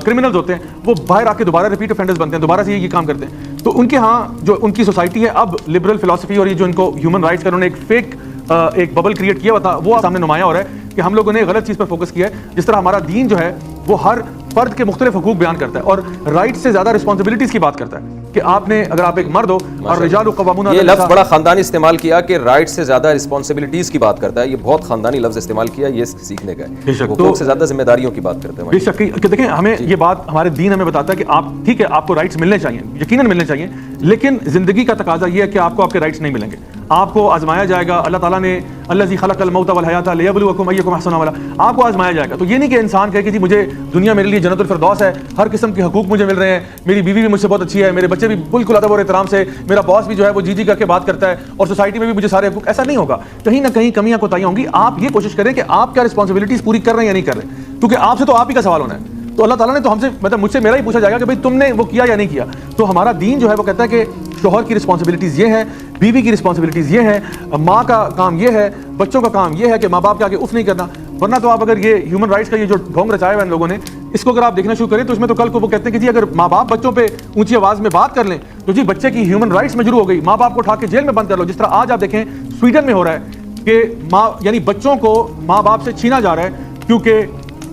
کرمنلز ہوتے ہیں وہ باہر آ کے دوبارہ ریپیٹ افینڈرز بنتے ہیں, دوبارہ سے یہ کام کرتے ہیں. تو ان کے ہاں جو ان کی سوسائٹی ہے اب لبرل فلاسفی اور یہ جو ان کو ہیومن رائٹس کا انہوں نے ایک فیک ایک ببل کریٹ کیا ہوا تھا, وہ سامنے نمایاں ہو رہا ہے کہ ہم لوگوں نے غلط چیز پر فوکس کیا ہے. جس طرح ہمارا دین جو ہے وہ ہر فرد کے مختلف حقوق بیان کرتا ہے اور رائٹ سے زیادہ رسپانسبلٹیز کی بات کرتا ہے کہ آپ نے, اگر آپ ایک مرد ہو, اور رجال قوامون, یہ لفظ بڑا خاندانی استعمال کیا کہ رائٹ سے زیادہ رسپانسبلٹیز کی بات کرتا ہے. یہ بہت خاندانی لفظ استعمال کیا, یہ سیکھنے کا ہے. حقوق سے زیادہ ذمہ داریوں کی بات کرتے ہیں. بے شک کہ دیکھیں ہمیں یہ بات ہمارے دین ہمیں بتاتا ہے کہ آپ ٹھیک ہے آپ کو رائٹس ملنے چاہیے, یقیناً ملنے چاہیے, لیکن زندگی کا تقاضا یہ ہے کہ آپ کو آپ کے رائٹس نہیں ملیں گے, آپ کو آزمایا جائے گا. اللہ تعالیٰ نے الذی خلق الموت والحیات لیبلوکم ایکم احسن عملا, آپ کو آزمایا جائے گا. تو یہ نہیں کہ انسان کہے کہ جی مجھے دنیا میرے لیے جنت الفردوس ہے, ہر قسم کے حقوق مجھے مل رہے ہیں, میری بیوی بھی مجھ سے بہت اچھی ہے, میرے بچے بھی بالکل ادب اور احترام سے, میرا باس بھی جو ہے وہ جی جی کر کے بات کرتا ہے, اور سوسائٹی میں بھی مجھے سارے حقوق. ایسا نہیں ہوگا, کہیں نہ کہیں کمیاں کوتاہیاں ہوں گی. آپ یہ کوشش کریں کہ آپ کیا رسپانسبلٹیز پوری کر رہے ہیں یا نہیں کر رہے, کیونکہ آپ سے تو آپ ہی کا سوال ہونا ہے. تو اللہ تعالیٰ نے تو ہم سے مطلب مجھ سے میرا ہی پوچھا جائے گا کہ بھائی تم نے وہ کیا یا نہیں کیا. تو ہمارا دین جو ہے وہ کہتا ہے کہ شوہر کی رسپانسبلٹیز یہ ہیں, بیوی کی رسپانسبلٹیز یہ ہیں, ماں کا کام یہ ہے, بچوں کا کام یہ ہے کہ ماں باپ کے آگے اف نہیں کرنا. ورنہ تو آپ اگر یہ ہیومن رائٹس کا یہ جو ڈھونگ رچایا ہوا ہے ان لوگوں نے, اس کو اگر آپ دیکھنا شروع کریں تو اس میں تو کل کو وہ کہتے ہیں کہ جی اگر ماں باپ بچوں پہ اونچی آواز میں بات کر لیں تو جی بچے کی ہیومن رائٹس مجروح ہو گئی, ماں باپ کو اٹھا کے جیل میں بند کر لو. جس طرح آج آپ دیکھیں سویڈن میں ہو رہا ہے کہ ماں یعنی بچوں کو ماں باپ سے چھینا جا رہا ہے, کیونکہ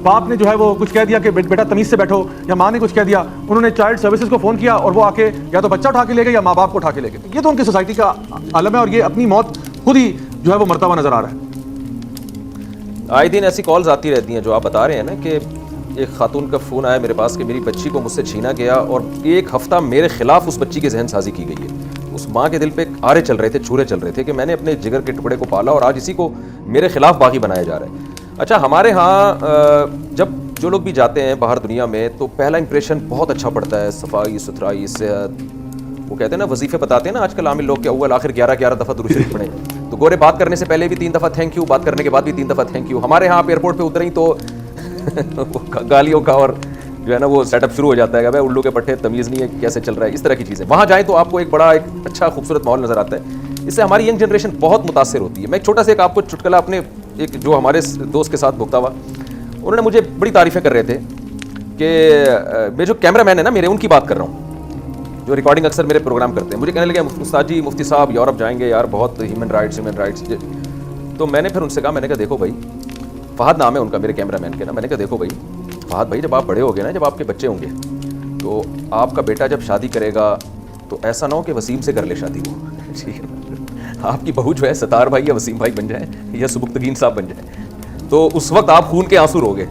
باپ نے جو ہے وہ کچھ کہہ دیا کہ بیٹا تمیز سے بیٹھو, یا ماں نے کچھ کہہ دیا, انہوں نے چائلڈ سروسز کو فون کیا اور وہ آ کے یا تو بچہ اٹھا کے لے گئے یا ماں باپ کو اٹھا کے لے گئے. یہ تو ان کی سوسائٹی کا عالم ہے, اور یہ اپنی موت خود ہی جو ہے وہ مرتا ہوا نظر آ رہا ہے. آئے دن ایسی کالز آتی رہتی ہیں جو آپ بتا رہے ہیں نا کہ ایک خاتون کا فون آیا میرے پاس کہ میری بچی کو مجھ سے چھینا گیا اور 1 ہفتہ میرے خلاف اس بچی کی ذہن سازی کی گئی ہے. اس ماں کے دل پہ آرے چل رہے تھے, چھورے چل رہے تھے کہ میں نے اپنے جگر کے ٹکڑے کو پالا اور آج اسی کو میرے خلاف باغی بنایا جا رہا ہے. اچھا, ہمارے ہاں جب جو لوگ بھی جاتے ہیں باہر دنیا میں تو پہلا امپریشن بہت اچھا پڑتا ہے, صفائی ستھرائی, صحت. وہ کہتے ہیں نا وظیفے بتاتے ہیں نا آج کل عامل لوگ کہ اول آخر 11 دفعہ درود شریف پڑھیں. تو گورے بات کرنے سے پہلے بھی 3 دفعہ تھینک یو, بات کرنے کے بعد بھی 3 دفعہ تھینک یو. ہمارے ہاں آپ ایئرپورٹ پہ اتریں تو گالیوں کا اور جو ہے نا وہ سیٹ اپ شروع ہو جاتا ہے کہ بھائی الو کے پٹھے, تمیز نہیں ہے کیسے چل رہا ہے, اس طرح کی چیزیں. وہاں جائیں تو آپ کو ایک بڑا ایک اچھا خوبصورت ماحول نظر آتا ہے. اس سے ہماری ینگ جنریشن بہت متاثر ہوتی ہے. میں ایک چھوٹا سا ایک آپ کو چٹکلا اپنے ایک جو ہمارے دوست کے ساتھ بھگتا ہوا, انہوں نے مجھے بڑی تعریفیں کر رہے تھے کہ میں جو کیمرہ مین ہے نا میرے, ان کی بات کر رہا ہوں جو ریکارڈنگ اکثر میرے پروگرام کرتے ہیں. مجھے کہنے لگے استاد جی مفتی صاحب یورپ جائیں گے یار, بہت ہیومن رائٹس. تو میں نے پھر ان سے کہا, میں نے کہا دیکھو بھائی فہد نام ہے ان کا, میرے کیمرہ مین کے نا. میں نے کہا دیکھو بھائی فہد بھائی, جب آپ بڑے ہو گے نا, جب آپ کے بچے ہوں گے, تو آپ کا بیٹا جب شادی کرے گا تو ایسا نہ ہو کہ وسیم سے کر لے شادی وہ, ٹھیک ہے, آپ کی بہو جو ہے ستار بھائی یا وسیم بھائی بن جائے یا سبکتگین صاحب بن جائے, تو اس وقت آپ خون کے آنسو روگے,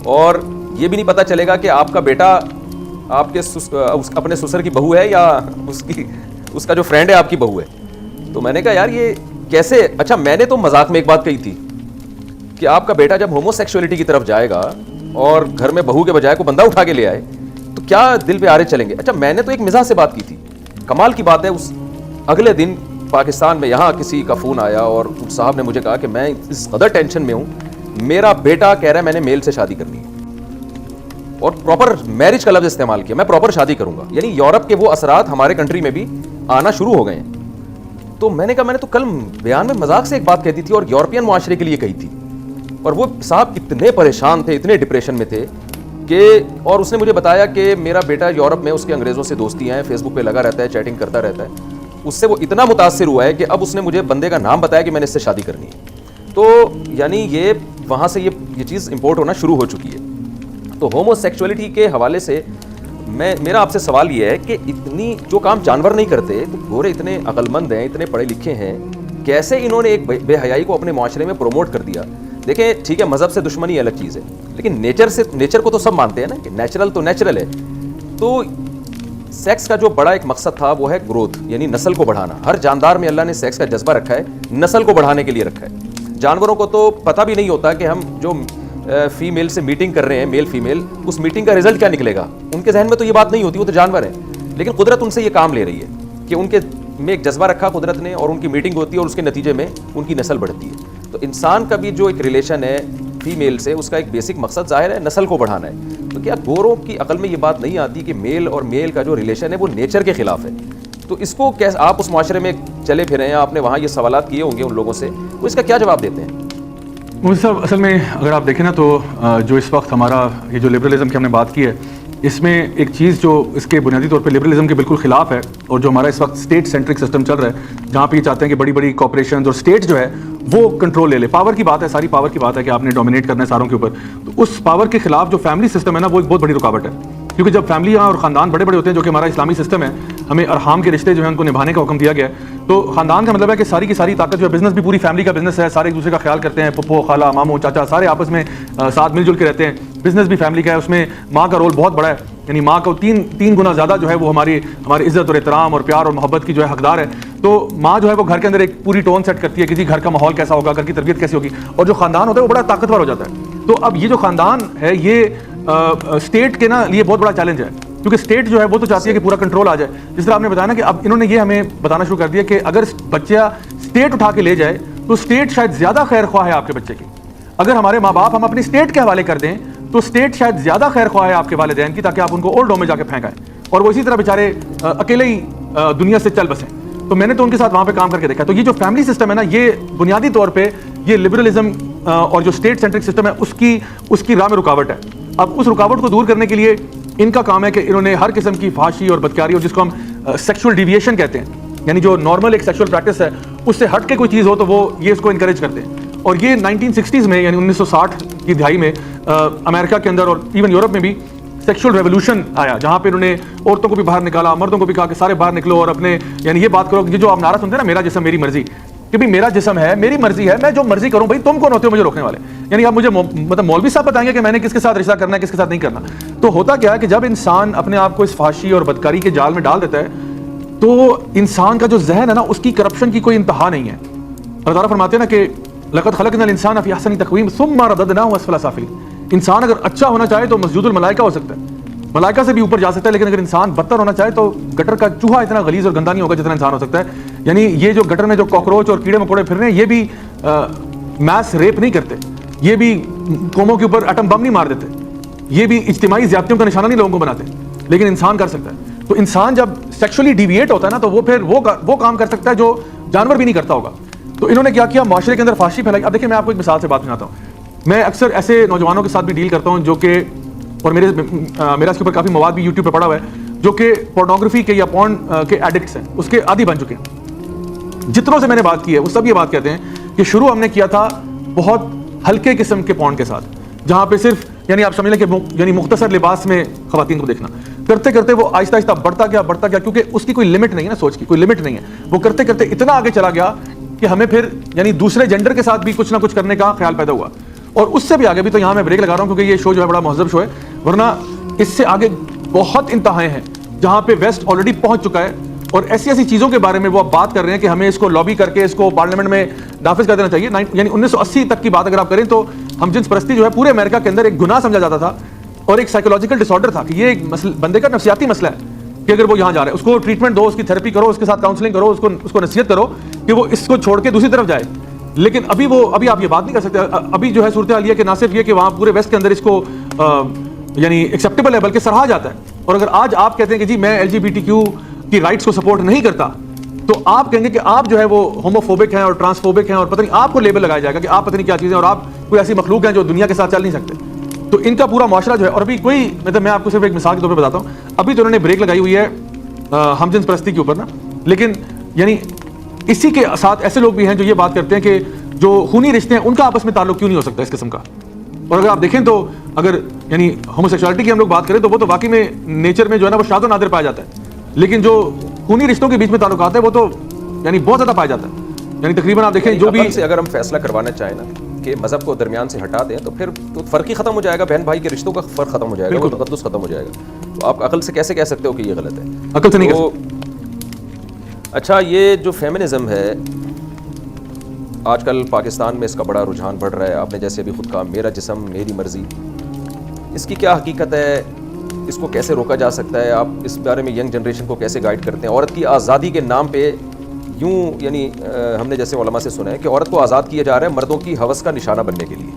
اور یہ بھی نہیں پتہ چلے گا کہ آپ کا بیٹا آپ کے اپنے سسر کی بہو ہے یا اس کا جو فرینڈ ہے آپ کی بہو ہے. تو میں نے کہا یار یہ کیسے. اچھا میں نے تو مذاق میں ایک بات کہی تھی کہ آپ کا بیٹا جب ہومو سیکشولیٹی کی طرف جائے گا اور گھر میں بہو کے بجائے کوئی بندہ اٹھا کے لے آئے تو کیا دل پہ آرے چلیں گے. اچھا میں نے تو ایک مزاح سے بات کی تھی. کمال کی بات ہے, اس اگلے دن پاکستان میں یہاں کسی کا فون آیا اور صاحب نے مجھے کہا کہ میں اس قدر ٹینشن میں ہوں, میرا بیٹا کہہ رہا ہے میں نے میل سے شادی کرنی ہے, اور پراپر میرج کا لفظ استعمال کیا, میں پراپر شادی کروں گا. یعنی یورپ کے وہ اثرات ہمارے کنٹری میں بھی آنا شروع ہو گئے ہیں. تو میں نے کہا میں نے تو کل بیان میں مذاق سے ایک بات کہتی تھی اور یورپین معاشرے کے لیے کہی تھی, اور وہ صاحب اتنے پریشان تھے, اتنے ڈپریشن میں تھے کہ, اور اس نے مجھے بتایا کہ میرا بیٹا یورپ میں اس کے انگریزوں سے دوستی ہیں, فیس بک پہ لگا رہتا ہے, چیٹنگ کرتا رہتا ہے. اس سے وہ اتنا متاثر ہوا ہے کہ اب اس نے مجھے بندے کا نام بتایا کہ میں نے اس سے شادی کرنی ہے. تو یعنی یہ وہاں سے یہ چیز امپورٹ ہونا شروع ہو چکی ہے. تو ہومو سیکچولیٹی کے حوالے سے میرا آپ سے سوال یہ ہے کہ اتنی جو کام جانور نہیں کرتے, تو گورے اتنے عقل مند ہیں, اتنے پڑھے لکھے ہیں, کیسے انہوں نے ایک بے حیائی کو اپنے معاشرے میں پروموٹ کر دیا. دیکھیں ٹھیک ہے مذہب سے دشمنی الگ چیز ہے, لیکن نیچر کو تو سب مانتے ہیں نا کہ نیچرل تو نیچرل ہے. تو سیکس کا جو بڑا ایک مقصد تھا وہ ہے گروتھ, یعنی نسل کو بڑھانا. ہر جاندار میں اللہ نے سیکس کا جذبہ رکھا ہے, نسل کو بڑھانے کے لیے رکھا ہے. جانوروں کو تو پتہ بھی نہیں ہوتا کہ ہم جو فیمیل سے میٹنگ کر رہے ہیں, میل فیمیل, اس میٹنگ کا رزلٹ کیا نکلے گا. ان کے ذہن میں تو یہ بات نہیں ہوتی, وہ تو جانور ہیں, لیکن قدرت ان سے یہ کام لے رہی ہے کہ ان کے میں ایک جذبہ رکھا قدرت نے, اور ان کی میٹنگ ہوتی ہے اور اس کے نتیجے میں ان کی نسل بڑھتی ہے. تو انسان کا بھی جو ایک ریلیشن ہے فیمیل سے, اس کا ایک بیسک مقصد ظاہر ہے نسل کو بڑھانا ہے. تو کیا گوروں کی عقل میں یہ بات نہیں آتی کہ میل اور میل کا جو ریلیشن ہے وہ نیچر کے خلاف ہے. تو اس کو کیسے آپ اس معاشرے میں چلے پھرے ہیں, آپ نے وہاں یہ سوالات کیے ہوں گے ان لوگوں سے, وہ اس کا کیا جواب دیتے ہیں؟ مجھے صاحب اصل میں اگر آپ دیکھیں نا تو جو اس وقت ہمارا یہ جو لبرلزم کی ہم نے بات کی ہے, اس میں ایک چیز جو اس کے بنیادی طور پہ لبرلزم کے بالکل خلاف ہے, اور جو ہمارا اس وقت اسٹیٹ سینٹرک سسٹم چل رہا ہے, جہاں پہ یہ چاہتے ہیں کہ بڑی بڑی کارپوریشنز اور اسٹیٹ جو ہے وہ کنٹرول لے لے. پاور کی بات ہے, ساری پاور کی بات ہے کہ آپ نے ڈومینیٹ کرنا ہے ساروں کے اوپر. تو اس پاور کے خلاف جو فیملی سسٹم ہے نا, وہ ایک بہت بڑی رکاوٹ ہے. کیونکہ جب فیملیاں اور خاندان بڑے بڑے ہوتے ہیں, جو کہ ہمارا اسلامی سسٹم ہے, ہمیں ارحام کے رشتے جو ہیں ان کو نبھانے کا حکم دیا گیا ہے. تو خاندان کا مطلب ہے کہ ساری کی ساری طاقت جو ہے, بزنس بھی پوری فیملی کا بزنس ہے, سارے ایک دوسرے کا خیال کرتے ہیں, پپو خالہ ماموں چاچا سارے آپس میں ساتھ مل جل کے رہتے ہیں. بزنس بھی فیملی کا ہے, اس میں ماں کا رول بہت بڑا ہے, یعنی ماں کو تین گنا زیادہ جو ہے وہ ہماری عزت اور احترام اور پیار اور محبت کی جو ہے حقدار ہے. تو ماں جو ہے وہ گھر کے اندر ایک پوری ٹون سیٹ کرتی ہے کہ جی گھر کا ماحول کیسا ہوگا, گھر کی تربیت کیسی ہوگی, اور جو خاندان ہوتا ہے وہ بڑا طاقتور ہو جاتا ہے. تو اب یہ جو خاندان ہے یہ اسٹیٹ کے نا لیے بہت بڑا چیلنج ہے, کیونکہ اسٹیٹ جو ہے وہ تو چاہتی ہے کہ پورا کنٹرول آ جائے. جس طرح آپ نے بتایا نا کہ اب انہوں نے یہ ہمیں بتانا شروع کر دیا کہ اگر بچہ اسٹیٹ اٹھا کے لے جائے تو اسٹیٹ شاید زیادہ خیر خواہ ہے آپ کے بچے کی. اگر ہمارے ماں باپ ہم اپنی اسٹیٹ کے حوالے کر دیں تو اسٹیٹ شاید زیادہ خیر خواہ ہے آپ کے والدین کی, تاکہ آپ ان کو اولڈ ہوم میں جا کے پھینکائیں اور وہ اسی طرح بیچارے اکیلے ہی دنیا سے چل بسیں. تو میں نے تو ان کے ساتھ وہاں پہ کام کر کے دیکھا. تو یہ جو فیملی سسٹم ہے نا, یہ بنیادی طور پہ یہ لبرلزم اور جو اسٹیٹ سینٹرک سسٹم ہے اس کی راہ میں رکاوٹ ہے. اب اس رکاوٹ کو دور کرنے کے لیے ان کا کام ہے کہ انہوں نے ہر قسم کی فحاشی اور بدکاری, اور جس کو ہم سیکشول ڈیویشن کہتے ہیں, یعنی جو نارمل ایک سیکشول پریکٹس ہے اس سے ہٹ کے کوئی چیز ہو تو وہ یہ اس کو انکریج کرتے ہیں. اور یہ 1960s میں یعنی 1960 کی دہائی میں امریکہ کے اندر اور ایون یورپ میں بھی سیکشول ریولوشن آیا, جہاں پہ انہوں نے عورتوں کو بھی باہر نکالا, مردوں کو بھی کہا کہ سارے باہر نکلو اور اپنے یعنی یہ بات کرو کہ جو آپ نعرہ سنتے ہیں نا, میرا جسم میری مرضی, کہ بھائی میرا جسم ہے میری مرضی ہے, میں جو مرضی کروں, بھائی تم کون ہوتے ہو مجھے روکنے والے. یعنی آپ مجھے مطلب مولوی صاحب بتائیں گے کہ میں نے کس کے ساتھ رشتہ کرنا ہے کس کے ساتھ نہیں کرنا. تو ہوتا کیا ہے کہ جب انسان اپنے آپ کو اس فحاشی اور بدکاری کے جال میں ڈال دیتا ہے تو انسان کا جو ذہن ہے نا, اس کی کرپشن کی کوئی انتہا نہیں ہے. اللہ تعالیٰ فرماتے ہیں نا کہ لقد خلقنا الانسان فی احسن تقویم ثم رددناه اسفل سافلین. انسان اگر اچھا ہونا چاہے تو مسجود الملائکہ ہو سکتا ہے, ملائکہ سے بھی اوپر جا سکتا ہے, لیکن اگر انسان بدتر ہونا چاہے تو گٹر کا چوہا اتنا غلیظ اور گندا نہیں ہوگا جتنا انسان ہو سکتا ہے. یعنی یہ جو گٹر میں جو کاکروچ اور کیڑے مکوڑے پھر رہے ہیں, یہ بھی میس ریپ نہیں کرتے, یہ بھی قوموں کے اوپر ایٹم بم نہیں مار دیتے, یہ بھی اجتماعی زیادتیوں کا نشانہ نہیں لوگوں کو بناتے, لیکن انسان کر سکتا ہے. تو انسان جب سیکشولی ڈیویٹ ہوتا ہے نا, تو وہ پھر وہ کام کر سکتا ہے جو جانور بھی نہیں کرتا ہوگا. تو انہوں نے کیا کیا, معاشرے کے اندر فحاشی پھیلائی. اب دیکھیں میں آپ کو ایک مثال سے بات سناتا ہوں. میں اکثر ایسے نوجوانوں کے ساتھ بھی ڈیل کرتا ہوں جو کہ, اور میرا اس کے اوپر کافی مواد بھی یوٹیوب پہ پڑا ہوا ہے, جو کہ پورنوگرافی کے یا پورن کے ایڈکٹس ہیں, اس کے عادی بن چکے ہیں. جتنوں سے میں نے بات کی ہے وہ سب یہ بات کہتے ہیں کہ شروع ہم نے کیا تھا بہت ہلکے قسم کے پونڈ کے ساتھ, جہاں پہ صرف یعنی آپ سمجھ لیں کہ یعنی مختصر لباس میں خواتین کو دیکھنا. کرتے کرتے وہ آہستہ آہستہ بڑھتا گیا, کیونکہ اس کی کوئی لمٹ نہیں ہے نا, سوچ کی کوئی لمٹ نہیں ہے. وہ کرتے کرتے اتنا آگے چلا گیا کہ ہمیں پھر یعنی دوسرے جینڈر کے ساتھ بھی کچھ نہ کچھ کرنے کا خیال پیدا ہوا. اور اس سے بھی آگے بھی, تو یہاں میں بریک لگا رہا ہوں کیونکہ یہ شو جو ہے بڑا مہذب شو ہے, ورنہ اس سے آگے بہت انتہائیں ہیں جہاں پہ ویسٹ آلریڈی پہنچ چکا ہے, اور ایسی ایسی چیزوں کے بارے میں وہ اب بات کر رہے ہیں کہ ہمیں اس کو لابی کر کے اس کو پارلیمنٹ میں نافذ کر دینا چاہیے. یعنی 1980 تک کی بات اگر آپ کریں تو ہم جنس پرستی جو ہے پورے امریکہ کے اندر ایک گناہ سمجھا جاتا تھا اور ایک سائیکولوجیکل ڈس آرڈر تھا کہ یہ ایک بندے کا نفسیاتی مسئلہ ہے کہ اگر وہ یہاں جا رہا ہے اس کو ٹریٹمنٹ دو, اس کی تھیراپی کرو, اس کے ساتھ کاؤنسلنگ کرو, اس کو نصیحت کرو کہ وہ اس کو چھوڑ کے دوسری طرف جائے. لیکن ابھی آپ یہ بات نہیں کر سکتے. ابھی جو ہے صورتحال یہ کہ نہ صرف یہ کہ وہاں پورے ویسٹ کے اندر اس کو یعنی ایکسیپٹیبل ہے بلکہ سراہا جاتا ہے. اور اگر آج آپ کہتے ہیں کہ جی میں LGBTQ کی رائٹس کو سپورٹ نہیں کرتا, تو آپ کہیں گے کہ آپ جو ہے وہ ہوموفوبک ہیں اور ٹرانسفوبک ہیں, اور پتہ نہیں آپ کو لیبل لگایا جائے گا کہ آپ پتہ نہیں کیا چیزیں, اور آپ کوئی ایسی مخلوق ہیں جو دنیا کے ساتھ چل نہیں سکتے. تو ان کا پورا معاشرہ جو ہے, اور ابھی کوئی مطلب میں آپ کو صرف ایک مثال کے طور پہ بتاتا ہوں, ابھی تو انہوں نے بریک لگائی ہوئی ہے ہم جنس پرستی کے اوپر نا, لیکن یعنی اسی کے ساتھ ایسے لوگ بھی ہیں جو یہ بات کرتے ہیں کہ جو خونی رشتے ہیں ان کا آپس میں تعلق کیوں نہیں ہو سکتا اس قسم کا. اور اگر آپ دیکھیں تو اگر یعنی ہوموسیکسوالٹی کی ہم لوگ بات کریں تو وہ تو واقعی میں نیچر میں جو ہے نا وہ شاذ و نادر پایا جاتا ہے, لیکن جو خونی رشتوں کے بیچ میں تعلقات ہے وہ تو یعنی بہت زیادہ پایا جاتا ہے. یعنی تقریباً آپ دیکھیں جو بھی سے اگر ہم فیصلہ کروانا چاہیں نا کہ مذہب کو درمیان سے ہٹا دیں تو پھر تو فرق ہی ختم ہو جائے گا, بہن بھائی کے رشتوں کا فرق ختم ہو جائے گا, وہ تقدس ختم ہو جائے گا. تو آپ عقل سے کیسے کہہ سکتے ہو کہ یہ غلط ہے؟ عقل سے نہیں کہہ سکتے. اچھا, یہ جو فیمنزم ہے آج کل پاکستان میں اس کا بڑا رجحان بڑھ رہا ہے. آپ نے جیسے ابھی خود کہا میرا جسم میری مرضی, اس کی کیا حقیقت ہے, اس کو کیسے روکا جا سکتا ہے؟ آپ اس بارے میں ینگ جنریشن کو کیسے گائیڈ کرتے ہیں؟ عورت کی آزادی کے نام پہ یوں یعنی ہم نے جیسے علماء سے سنا ہے کہ عورت کو آزاد کیا جا رہا ہے مردوں کی ہوس کا نشانہ بننے کے لیے.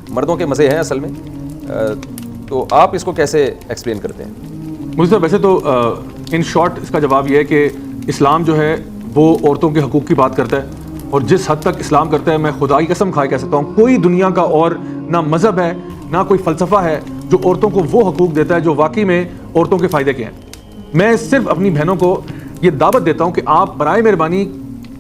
مردوں کے مزے ہیں اصل میں, تو آپ اس کو کیسے ایکسپلین کرتے ہیں؟ مجھے صاحب ویسے تو ان شارٹ اس کا جواب یہ ہے کہ اسلام جو ہے وہ عورتوں کے حقوق کی بات کرتا ہے, اور جس حد تک اسلام کرتا ہے میں خدا کی قسم کھائے کہہ سکتا ہوں کوئی دنیا کا اور نہ مذہب ہے نہ کوئی فلسفہ ہے جو عورتوں کو وہ حقوق دیتا ہے جو واقعی میں عورتوں کے فائدے کے ہیں. میں صرف اپنی بہنوں کو یہ دعوت دیتا ہوں کہ آپ برائے مہربانی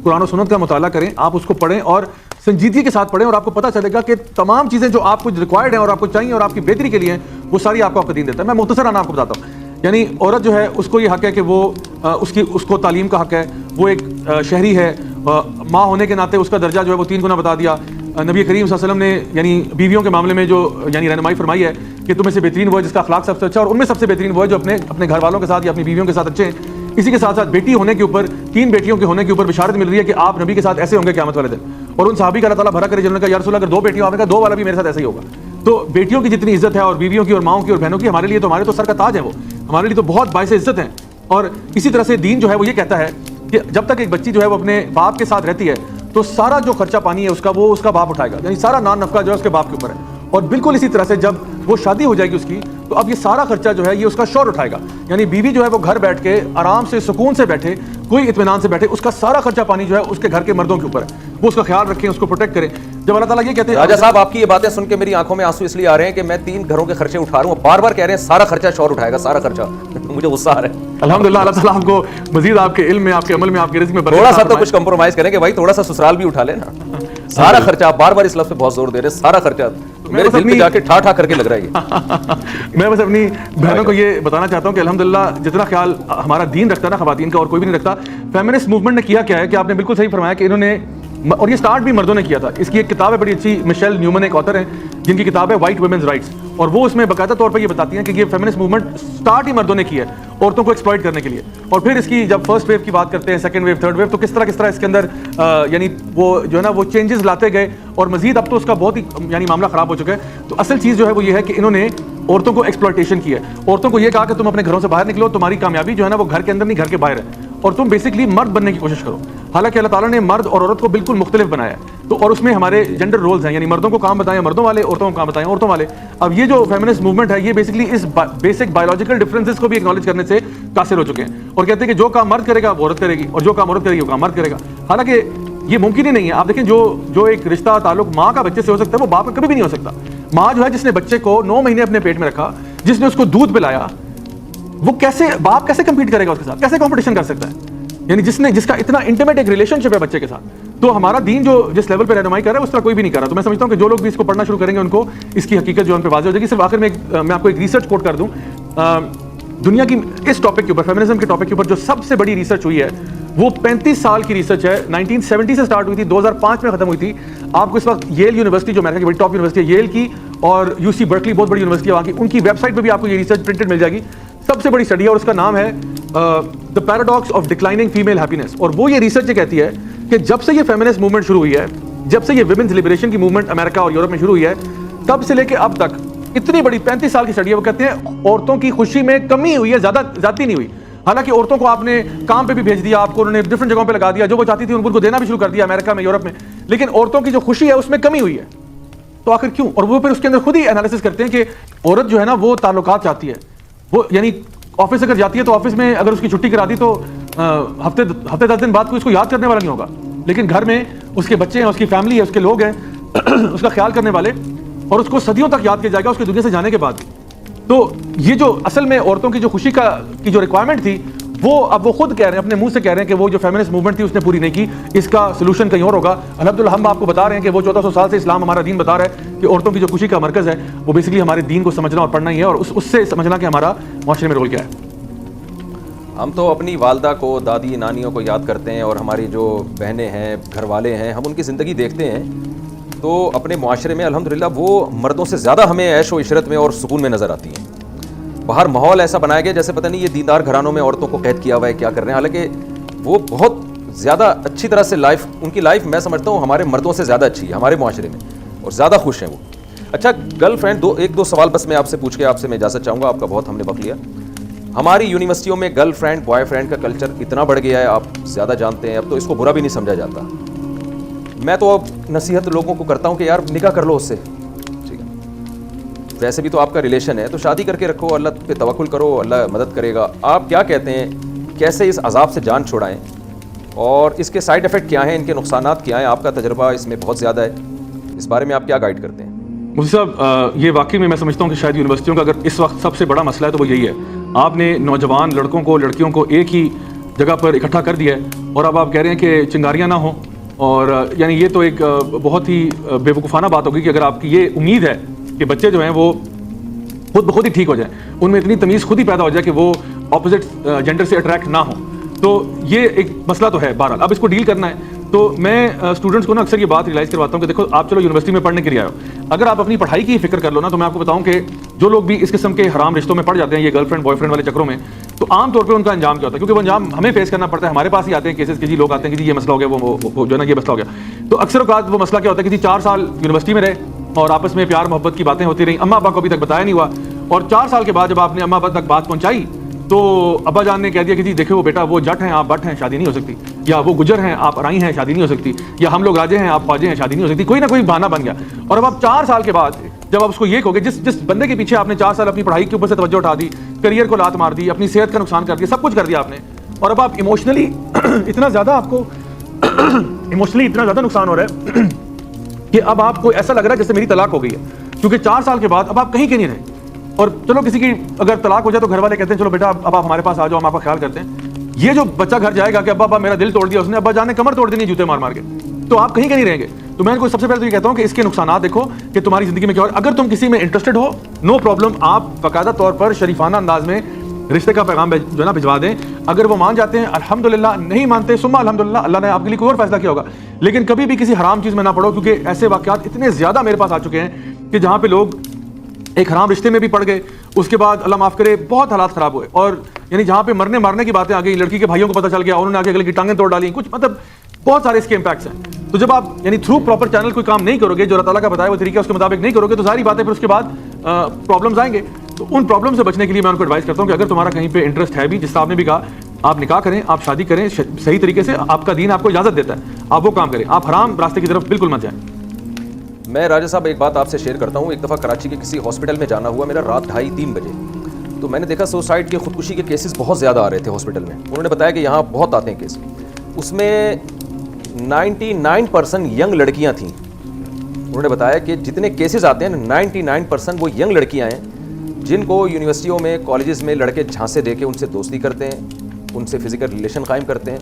قرآن و سنت کا مطالعہ کریں, آپ اس کو پڑھیں اور سنجیدگی کے ساتھ پڑھیں, اور آپ کو پتہ چلے گا کہ تمام چیزیں جو آپ کو ریکوائرڈ ہیں اور آپ کو چاہیے اور آپ کی بہتری کے لیے ہیں وہ ساری آپ کو دین دیتا ہے. میں مختصراً آپ کو بتاتا ہوں. یعنی عورت جو ہے اس کو یہ حق ہے کہ وہ اس کو تعلیم کا حق ہے, وہ ایک شہری ہے, ماں ہونے کے ناطے اس کا درجہ جو ہے وہ 3 گنا بتا دیا. نبی کریم صلی اللہ علیہ وسلم نے یعنی بیویوں کے معاملے میں جو یعنی رہنمائی فرمائی ہے کہ تم میں سے بہترین وہ ہے جس کا اخلاق سب سے اچھا, اور ان میں سب سے بہترین وہ ہے جو اپنے گھر والوں کے ساتھ یا اپنی بیویوں کے ساتھ اچھے ہیں. اسی کے ساتھ ساتھ بیٹی ہونے کے اوپر 3 بیٹیوں کے ہونے کے اوپر بشارت مل رہی ہے کہ آپ نبی کے ساتھ ایسے ہوں گے قیامت والے دن. اور ان صحابی کا اللہ تعالیٰ بھرا کرے جنہوں نے کہا یا رسول اللہ اگر 2 بیٹیوں آپ نے کہا 2 والا بھی میرے ساتھ ایسا ہی ہوگا. تو بیٹیوں کی جتنی عزت ہے اور بیویوں کی اور ماؤں کی اور بہنوں کی ہمارے لیے تو ہمارے تو سر کا تاج ہے, وہ ہمارے لیے تو بہت باعث عزت ہیں. اور اسی طرح سے دین جو ہے وہ یہ کہتا ہے کہ جب تک ایک بچی جو ہے وہ اپنے باپ کے ساتھ رہتی ہے تو سارا جو خرچہ پانی ہے اس کا وہ اس کا باپ اٹھائے گا, یعنی سارا نان نفقہ جو ہے اس کے باپ کے اوپر ہے. اور بالکل اسی طرح سے جب وہ شادی ہو جائے گی اس کی تو اب یہ سارا خرچہ جو ہے یہ اس کا شوہر اٹھائے گا. یعنی بیوی جو ہے وہ گھر بیٹھ کے آرام سے سکون سے بیٹھے, کوئی اطمینان سے بیٹھے, اس کا سارا خرچہ پانی جو ہے اس کے گھر کے مردوں کے اوپر ہے, وہ اس کا خیال رکھیں, اس کو پروٹیکٹ کریں. جب اللہ تعالیٰ یہ کہتے ہیں راجہ صاحب آپ کی یہ باتیں سن کے میری آنکھوں میں آنسو اس لیے آ رہے ہیں کہ میں 3 گھروں کے خرچے اٹھا رہا ہوں, بار بار کہہ رہے ہیں سارا خرچہ شوہر اٹھائے گا, سارا خرچہ. مجھے غصہ آ رہا ہے. الحمدللہ اللہ تعالیٰ آپ کو مزید آپ کے علم میں, آپ کے عمل میں, آپ کے رزق میں تھوڑا سا تو کچھ کمپرومائز کریں کہ بھائی تھوڑا سا سسرال بھی اٹھا لیں نا. سارا خرچہ, آپ بار بار اس لفظ پہ بہت زور دے رہے ہیں, سارا خرچہ میرے دل پہ جا کے ٹھا ٹھا کر کے لگ رہا ہے. میں بس اپنی بہنوں کو یہ بتانا چاہتا ہوں کہ الحمدللہ جتنا خیال ہمارا دین رکھتا ہے نا خواتین کا اور کوئی بھی نہیں رکھتا. فیمنسٹ موومنٹ نے کیا کیا ہے کہ آپ نے بالکل صحیح فرمایا کہ انہوں نے, اور یہ سٹارٹ بھی مردوں نے کیا تھا. اس کی ایک کتاب ہے بڑی اچھی, مشیل نیومن ایک آتھر ہیں جن کی کتاب ہے وائٹ ویمنز رائٹس, اور وہ اس میں باقاعدہ طور پر یہ بتاتی ہیں کہ یہ فیمنسٹ موومنٹ سٹارٹ ہی مردوں نے کی ہے عورتوں کو ایکسپلائٹ کرنے کے لیے. اور پھر اس کی جب فرسٹ ویو کی بات کرتے ہیں, سیکنڈ ویو, تھرڈ ویو, تو کس طرح اس کے اندر یعنی وہ جو ہے نا وہ چینجز لاتے گئے, اور مزید اب تو اس کا بہت ہی یعنی معاملہ خراب ہو چکا ہے. تو اصل چیز جو ہے وہ یہ ہے کہ انہوں نے عورتوں کو ایکسپلائٹیشن کی ہے. عورتوں کو یہ کہا کہ تم اپنے گھروں سے باہر نکلو, تمہاری کامیابی جو ہے نا وہ گھر کے اندر نہیں گھر کے باہر ہے, اور تم بیسکلی مرد بننے کی کوشش کرو. حالانکہ اللہ تعالیٰ نے مرد اور عورت کو بالکل مختلف بنایا ہے, تو اور اس میں ہمارے جینڈر رولز ہیں, یعنی مردوں کو کام بتائیں مردوں والے, عورتوں کو کام بتائیں عورتوں والے. اب یہ جو فیمنسٹ موومنٹ ہے یہ بیسکلی اس بیسک بایولوجیکل ڈفرینسز کو بھی اکنالج کرنے سے قاصر ہو چکے ہیں, اور کہتے ہیں کہ جو کام مرد کرے گا وہ عورت کرے گی, اور جو کام عورت کرے گی وہ کام مرد کرے گا. حالانکہ یہ ممکن ہی نہیں ہے. آپ دیکھیں جو ایک رشتہ تعلق ماں کا بچے سے ہو سکتا ہے وہ باپ کا کبھی بھی نہیں ہو سکتا. ماں جو ہے جس نے بچے کو 9 مہینے اپنے پیٹ میں رکھا, جس نے اس کو دودھ پلایا, وہ کیسے باپ کیسے کمپیٹ کرے گا اس کے ساتھ, کیسے کمپٹیشن کر سکتا ہے؟ یعنی جس کا اتنا انٹیمیٹ ایک ریلیشن شپ ہے بچے کے ساتھ. تو ہمارا دین جو جس لیول پہ رہنمائی کر رہا ہے اس طرح کوئی بھی نہیں کر رہا. تو میں سمجھتا ہوں کہ جو لوگ بھی اس کو پڑھنا شروع کریں گے ان کو اس کی حقیقت جو ان پہ واضح ہو جائے گی. صرف آخر میں میں آپ کو ایک ریسرچ کوٹ کر دوں. دنیا کی اس ٹاپک کے اوپر, فیمنزم کے ٹاپک کے اوپر جو سب سے بڑی ریسرچ ہوئی ہے وہ 35 سال کی ریسرچ ہے. 1970 سے سٹارٹ ہوئی تھی, 2005 میں ختم ہوئی تھی. آپ کو اس وقت ییل یونیورسٹی جو امریکہ کی بڑی ٹاپ یونیورسٹی ہے, ییل کی اور یو سی برکلی بہت بڑی یونیورسٹی ہے وہاں کی, ان کی ویب سائٹ پہ بھی آپ کو یہ ریسرچ پرنٹڈ مل جائے گی. سب سے بڑی اسٹڈی ہے اور اس کا نام ہے the paradox of declining female happiness. اور وہ یہ ریسرچ یہ کہتی ہے کہ جب سے یہ فیمنسٹ موومنٹ شروع ہوئی ہے, جب سے یہ ویمنز لبریشن کی موومنٹ امریکہ اور یورپ میں شروع ہوئی ہے, تب سے لے کے اب تک اتنی بڑی 35 سال کی اسٹڈی ہے. وہ کہتے ہیں عورتوں کی خوشی میں کمی ہوئی ہے, زیادتی نہیں ہوئی. حالانکہ عورتوں کو آپ نے کام پہ بھی بھیج دیا, آپ کو انہوں نے ڈفرنٹ جگہوں پہ لگا دیا, جو وہ چاہتی تھی ان کو دینا بھی شروع کر دیا امریکہ میں, یورپ میں, لیکن عورتوں کی جو خوشی ہے اس میں کمی ہوئی ہے. تو آخر کیوں؟ اور وہ پھر اس کے اندر خود ہی انالیسس کرتے ہیں کہ عورت جو ہے نا وہ تعلقات چاہتی ہے. وہ یعنی آفس اگر جاتی ہے تو آفس میں اگر اس کی چھٹی کرا دی تو ہفتے 10 دن بعد کوئی اس کو یاد کرنے والا نہیں ہوگا, لیکن گھر میں اس کے بچے ہیں, اس کی فیملی ہے, اس کے لوگ ہیں اس کا خیال کرنے والے, اور اس کو صدیوں تک یاد کیا جائے گا اس کی دنیا سے جانے کے بعد. تو یہ جو اصل میں عورتوں کی جو خوشی کی جو ریکوائرمنٹ تھی وہ اب وہ خود کہہ رہے ہیں, اپنے منہ سے کہہ رہے ہیں کہ وہ جو فیمنسٹ موومنٹ تھی اس نے پوری نہیں کی, اس کا سولوشن کہیں اور ہوگا. الحمدللہ ہم آپ کو بتا رہے ہیں کہ وہ 1400 سال سے اسلام ہمارا دین بتا رہا ہے کہ عورتوں کی جو خوشی کا مرکز ہے وہ بیسکلی ہمارے دین کو سمجھنا اور پڑھنا ہی ہے, اور اس سے سمجھنا کہ ہمارا معاشرے میں رول کیا ہے. ہم تو اپنی والدہ کو, دادی نانیوں کو یاد کرتے ہیں, اور ہماری جو بہنیں ہیں, گھر والے ہیں, ہم ان کی زندگی دیکھتے ہیں تو اپنے معاشرے میں الحمدللہ وہ مردوں سے زیادہ ہمیں عیش و عشرت میں اور سکون میں نظر آتی ہیں. باہر ماحول ایسا بنایا گیا جیسے پتہ نہیں یہ دیندار گھرانوں میں عورتوں کو قید کیا ہوا ہے, کیا کر رہے ہیں, حالانکہ وہ بہت زیادہ اچھی طرح سے ان کی لائف میں سمجھتا ہوں ہمارے مردوں سے زیادہ اچھی ہے ہمارے معاشرے میں, اور زیادہ خوش ہیں وہ. اچھا گرل فرینڈ, ایک دو سوال بس میں آپ سے پوچھ کے آپ سے میں اجازت چاہوں گا, آپ کا بہت ہم نے وقت لیا. ہماری یونیورسٹیوں میں گرل فرینڈ بوائے فرینڈ کا کلچر اتنا بڑھ گیا ہے, آپ زیادہ جانتے ہیں, اب تو اس کو برا بھی نہیں سمجھا جاتا. میں تو اب نصیحت لوگوں کو کرتا ہوں کہ یار نکاح کر لو اس سے, ٹھیک ہے, ویسے بھی تو آپ کا ریلیشن ہے تو شادی کر کے رکھو, اللہ پہ توکل کرو, اللہ مدد کرے گا. آپ کیا کہتے ہیں, کیسے اس عذاب سے جان چھڑائیں, اور اس کے سائیڈ افیکٹ کیا ہیں, ان کے نقصانات کیا ہیں؟ آپ کا تجربہ اس میں بہت زیادہ ہے, اس بارے میں آپ کیا گائیڈ کرتے ہیں؟ مفتی صاحب, یہ واقعی میں سمجھتا ہوں کہ شاید یونیورسٹیوں کا اگر اس وقت سب سے بڑا مسئلہ ہے تو وہ یہی ہے. آپ نے نوجوان لڑکوں کو, لڑکیوں کو ایک ہی جگہ پر اکٹھا کر دیا ہے, اور اب آپ کہہ رہے ہیں کہ چنگاریاں نہ ہوں. اور یعنی یہ تو ایک بہت ہی بے وقوفانہ بات ہوگی کہ اگر آپ کی یہ امید ہے کہ بچے جو ہیں وہ خود بخود ہی ٹھیک ہو جائیں, ان میں اتنی تمیز خود ہی پیدا ہو جائے کہ وہ اپوزٹ جینڈر سے اٹریکٹ نہ ہوں. تو یہ ایک مسئلہ تو ہے. بہرحال اب اس کو ڈیل کرنا ہے. تو میں اسٹوڈنٹس کو نا اکثر یہ بات ریلائز کرواتا ہوں کہ دیکھو آپ چلو یونیورسٹی میں پڑھنے کے لیے آئے ہو, اگر آپ اپنی پڑھائی کی فکر کر لو نا, تو میں آپ کو بتاؤں کہ جو لوگ بھی اس قسم کے حرام رشتوں میں پڑ جاتے ہیں, یہ گرل فرینڈ بوائے فرینڈ والے چکروں میں, تو عام طور پہ ان کا انجام کیا ہوتا ہے, کیونکہ وہ انجام ہمیں فیس کرنا پڑتا ہے. ہمارے پاس ہی آتے ہیں کیسز کہ جی لوگ آتے ہیں کہ جی یہ مسئلہ ہو گیا, وہ جو ہے نا یہ مسئلہ ہو گیا. تو اکثر اوقات وہ مسئلہ کیا ہوتا ہے کہ جی 4 سال یونیورسٹی میں رہے اور آپس میں پیار محبت کی باتیں ہوتی رہیں, اماں ابا کو ابھی تک بتایا نہیں ہوا, اور 4 سال کے بعد جب آپ نے اماں ابا تک بات پہنچائی تو ابا جان نے کہہ دیا کہ جی دیکھو وہ بیٹا وہ جٹ ہیں آپ بٹ ہیں, شادی نہیں ہو سکتی, یا وہ گجر ہیں آپ ارائی ہیں, شادی نہیں ہو سکتی, یا ہم لوگ راجے ہیں آپ خواجے ہیں, شادی نہیں ہو سکتی. کوئی نہ کوئی بہانہ بن گیا. اور اب آپ 4 سال کے بعد جب آپ اس کو یہ کہو گے, جس بندے کے پیچھے آپ نے 4 سال اپنی پڑھائی کے اوپر سے توجہ اٹھا دی, کریئر کو لات مار دی, اپنی صحت کا نقصان کر دیا, سب کچھ کر دیا آپ نے, اور اب آپ ایموشنلی اتنا زیادہ آپ کو ایموشنلی اتنا زیادہ نقصان ہو رہا ہے کہ اب آپ کو ایسا لگ رہا ہے جیسے میری طلاق ہو گئی ہے, کیونکہ 4 سال کے بعد اب آپ کہیں کے نہیں رہے. اور چلو کسی کی اگر طلاق ہو جائے تو گھر والے کہتے ہیں چلو بیٹا اب آپ ہمارے پاس آ جاؤ, ہم آپ کا خیال کرتے ہیں. یہ جو بچہ گھر جائے گا کہ ابا میرا دل توڑ دیا اس نے, ابا جان نے کمر توڑ دینی جوتے مار مار کے, تو آپ کہیں کے نہیں رہیں گے. تو میں ان کو سب سے پہلے تو یہ کہتا ہوں کہ اس کے نقصانات دیکھو کہ تمہاری زندگی میں کیا ہو. اگر تم کسی میں انٹرسٹڈ ہو, نو پرابلم, آپ باقاعدہ طور پر شریفانہ انداز میں رشتے کا پیغام جو ہے نا بھجوا دیں. اگر وہ مان جاتے ہیں الحمدللہ, نہیں مانتے سما الحمدللہ, اللہ نے آپ کے لیے کوئی اور فیصلہ کیا ہوگا. لیکن کبھی بھی کسی حرام چیز میں نہ پڑو, کیونکہ ایسے واقعات اتنے زیادہ میرے پاس آ چکے ہیں کہ جہاں پہ لوگ ایک حرام رشتے میں بھی پڑ گئے, اس کے بعد اللہ معاف کرے بہت حالات خراب ہوئے, اور یعنی جہاں پہ مرنے مارنے کی باتیں آ گئی, لڑکی کے بھائیوں کو پتہ چل گیا, انہوں نے آگے اگلے کی ٹانگیں توڑ ڈالی, کچھ مطلب بہت سارے اس کے امپیکٹس ہیں. تو جب آپ یعنی تھرو پراپر چینل کوئی کام نہیں کرو گے, جو اللہ تعالیٰ کا بتایا وہ طریقہ اس کے مطابق نہیں کرو گے, تو ساری باتیں پھر اس کے بعد پرابلمز آئیں گے. تو ان پرابلم سے بچنے کے لیے میں ان کو ایڈوائز کرتا ہوں کہ اگر تمہارا کہیں پہ انٹرسٹ ہے بھی, جس طرح آپ نے بھی کہا, آپ نکاح کریں, آپ شادی کریں صحیح طریقے سے, آپ کا دین آپ کو اجازت دیتا ہے, آپ وہ کام کریں, آپ حرام راستے کی طرف بالکل مت جائیں. میں راجہ صاحب ایک بات آپ سے شیئر کرتا ہوں. ایک دفعہ کراچی کے کسی ہاسپٹل میں جانا ہوا میرا, رات 2:30-3 بجے. تو میں نے دیکھا سوسائڈ کے, خودکشی کے کیسز بہت زیادہ آ رہے تھے ہاسپٹل میں. انہوں نے بتایا کہ یہاں بہت آتے ہیں کیس, اس میں 99% ینگ لڑکیاں تھیں. انہوں نے بتایا کہ جتنے کیسز آتے ہیں 99% وہ ینگ لڑکیاں ہیں جن کو یونیورسٹیوں میں, کالجز میں لڑکے جھانسے دے کے ان سے دوستی کرتے ہیں, ان سے فزیکل ریلیشن قائم کرتے ہیں,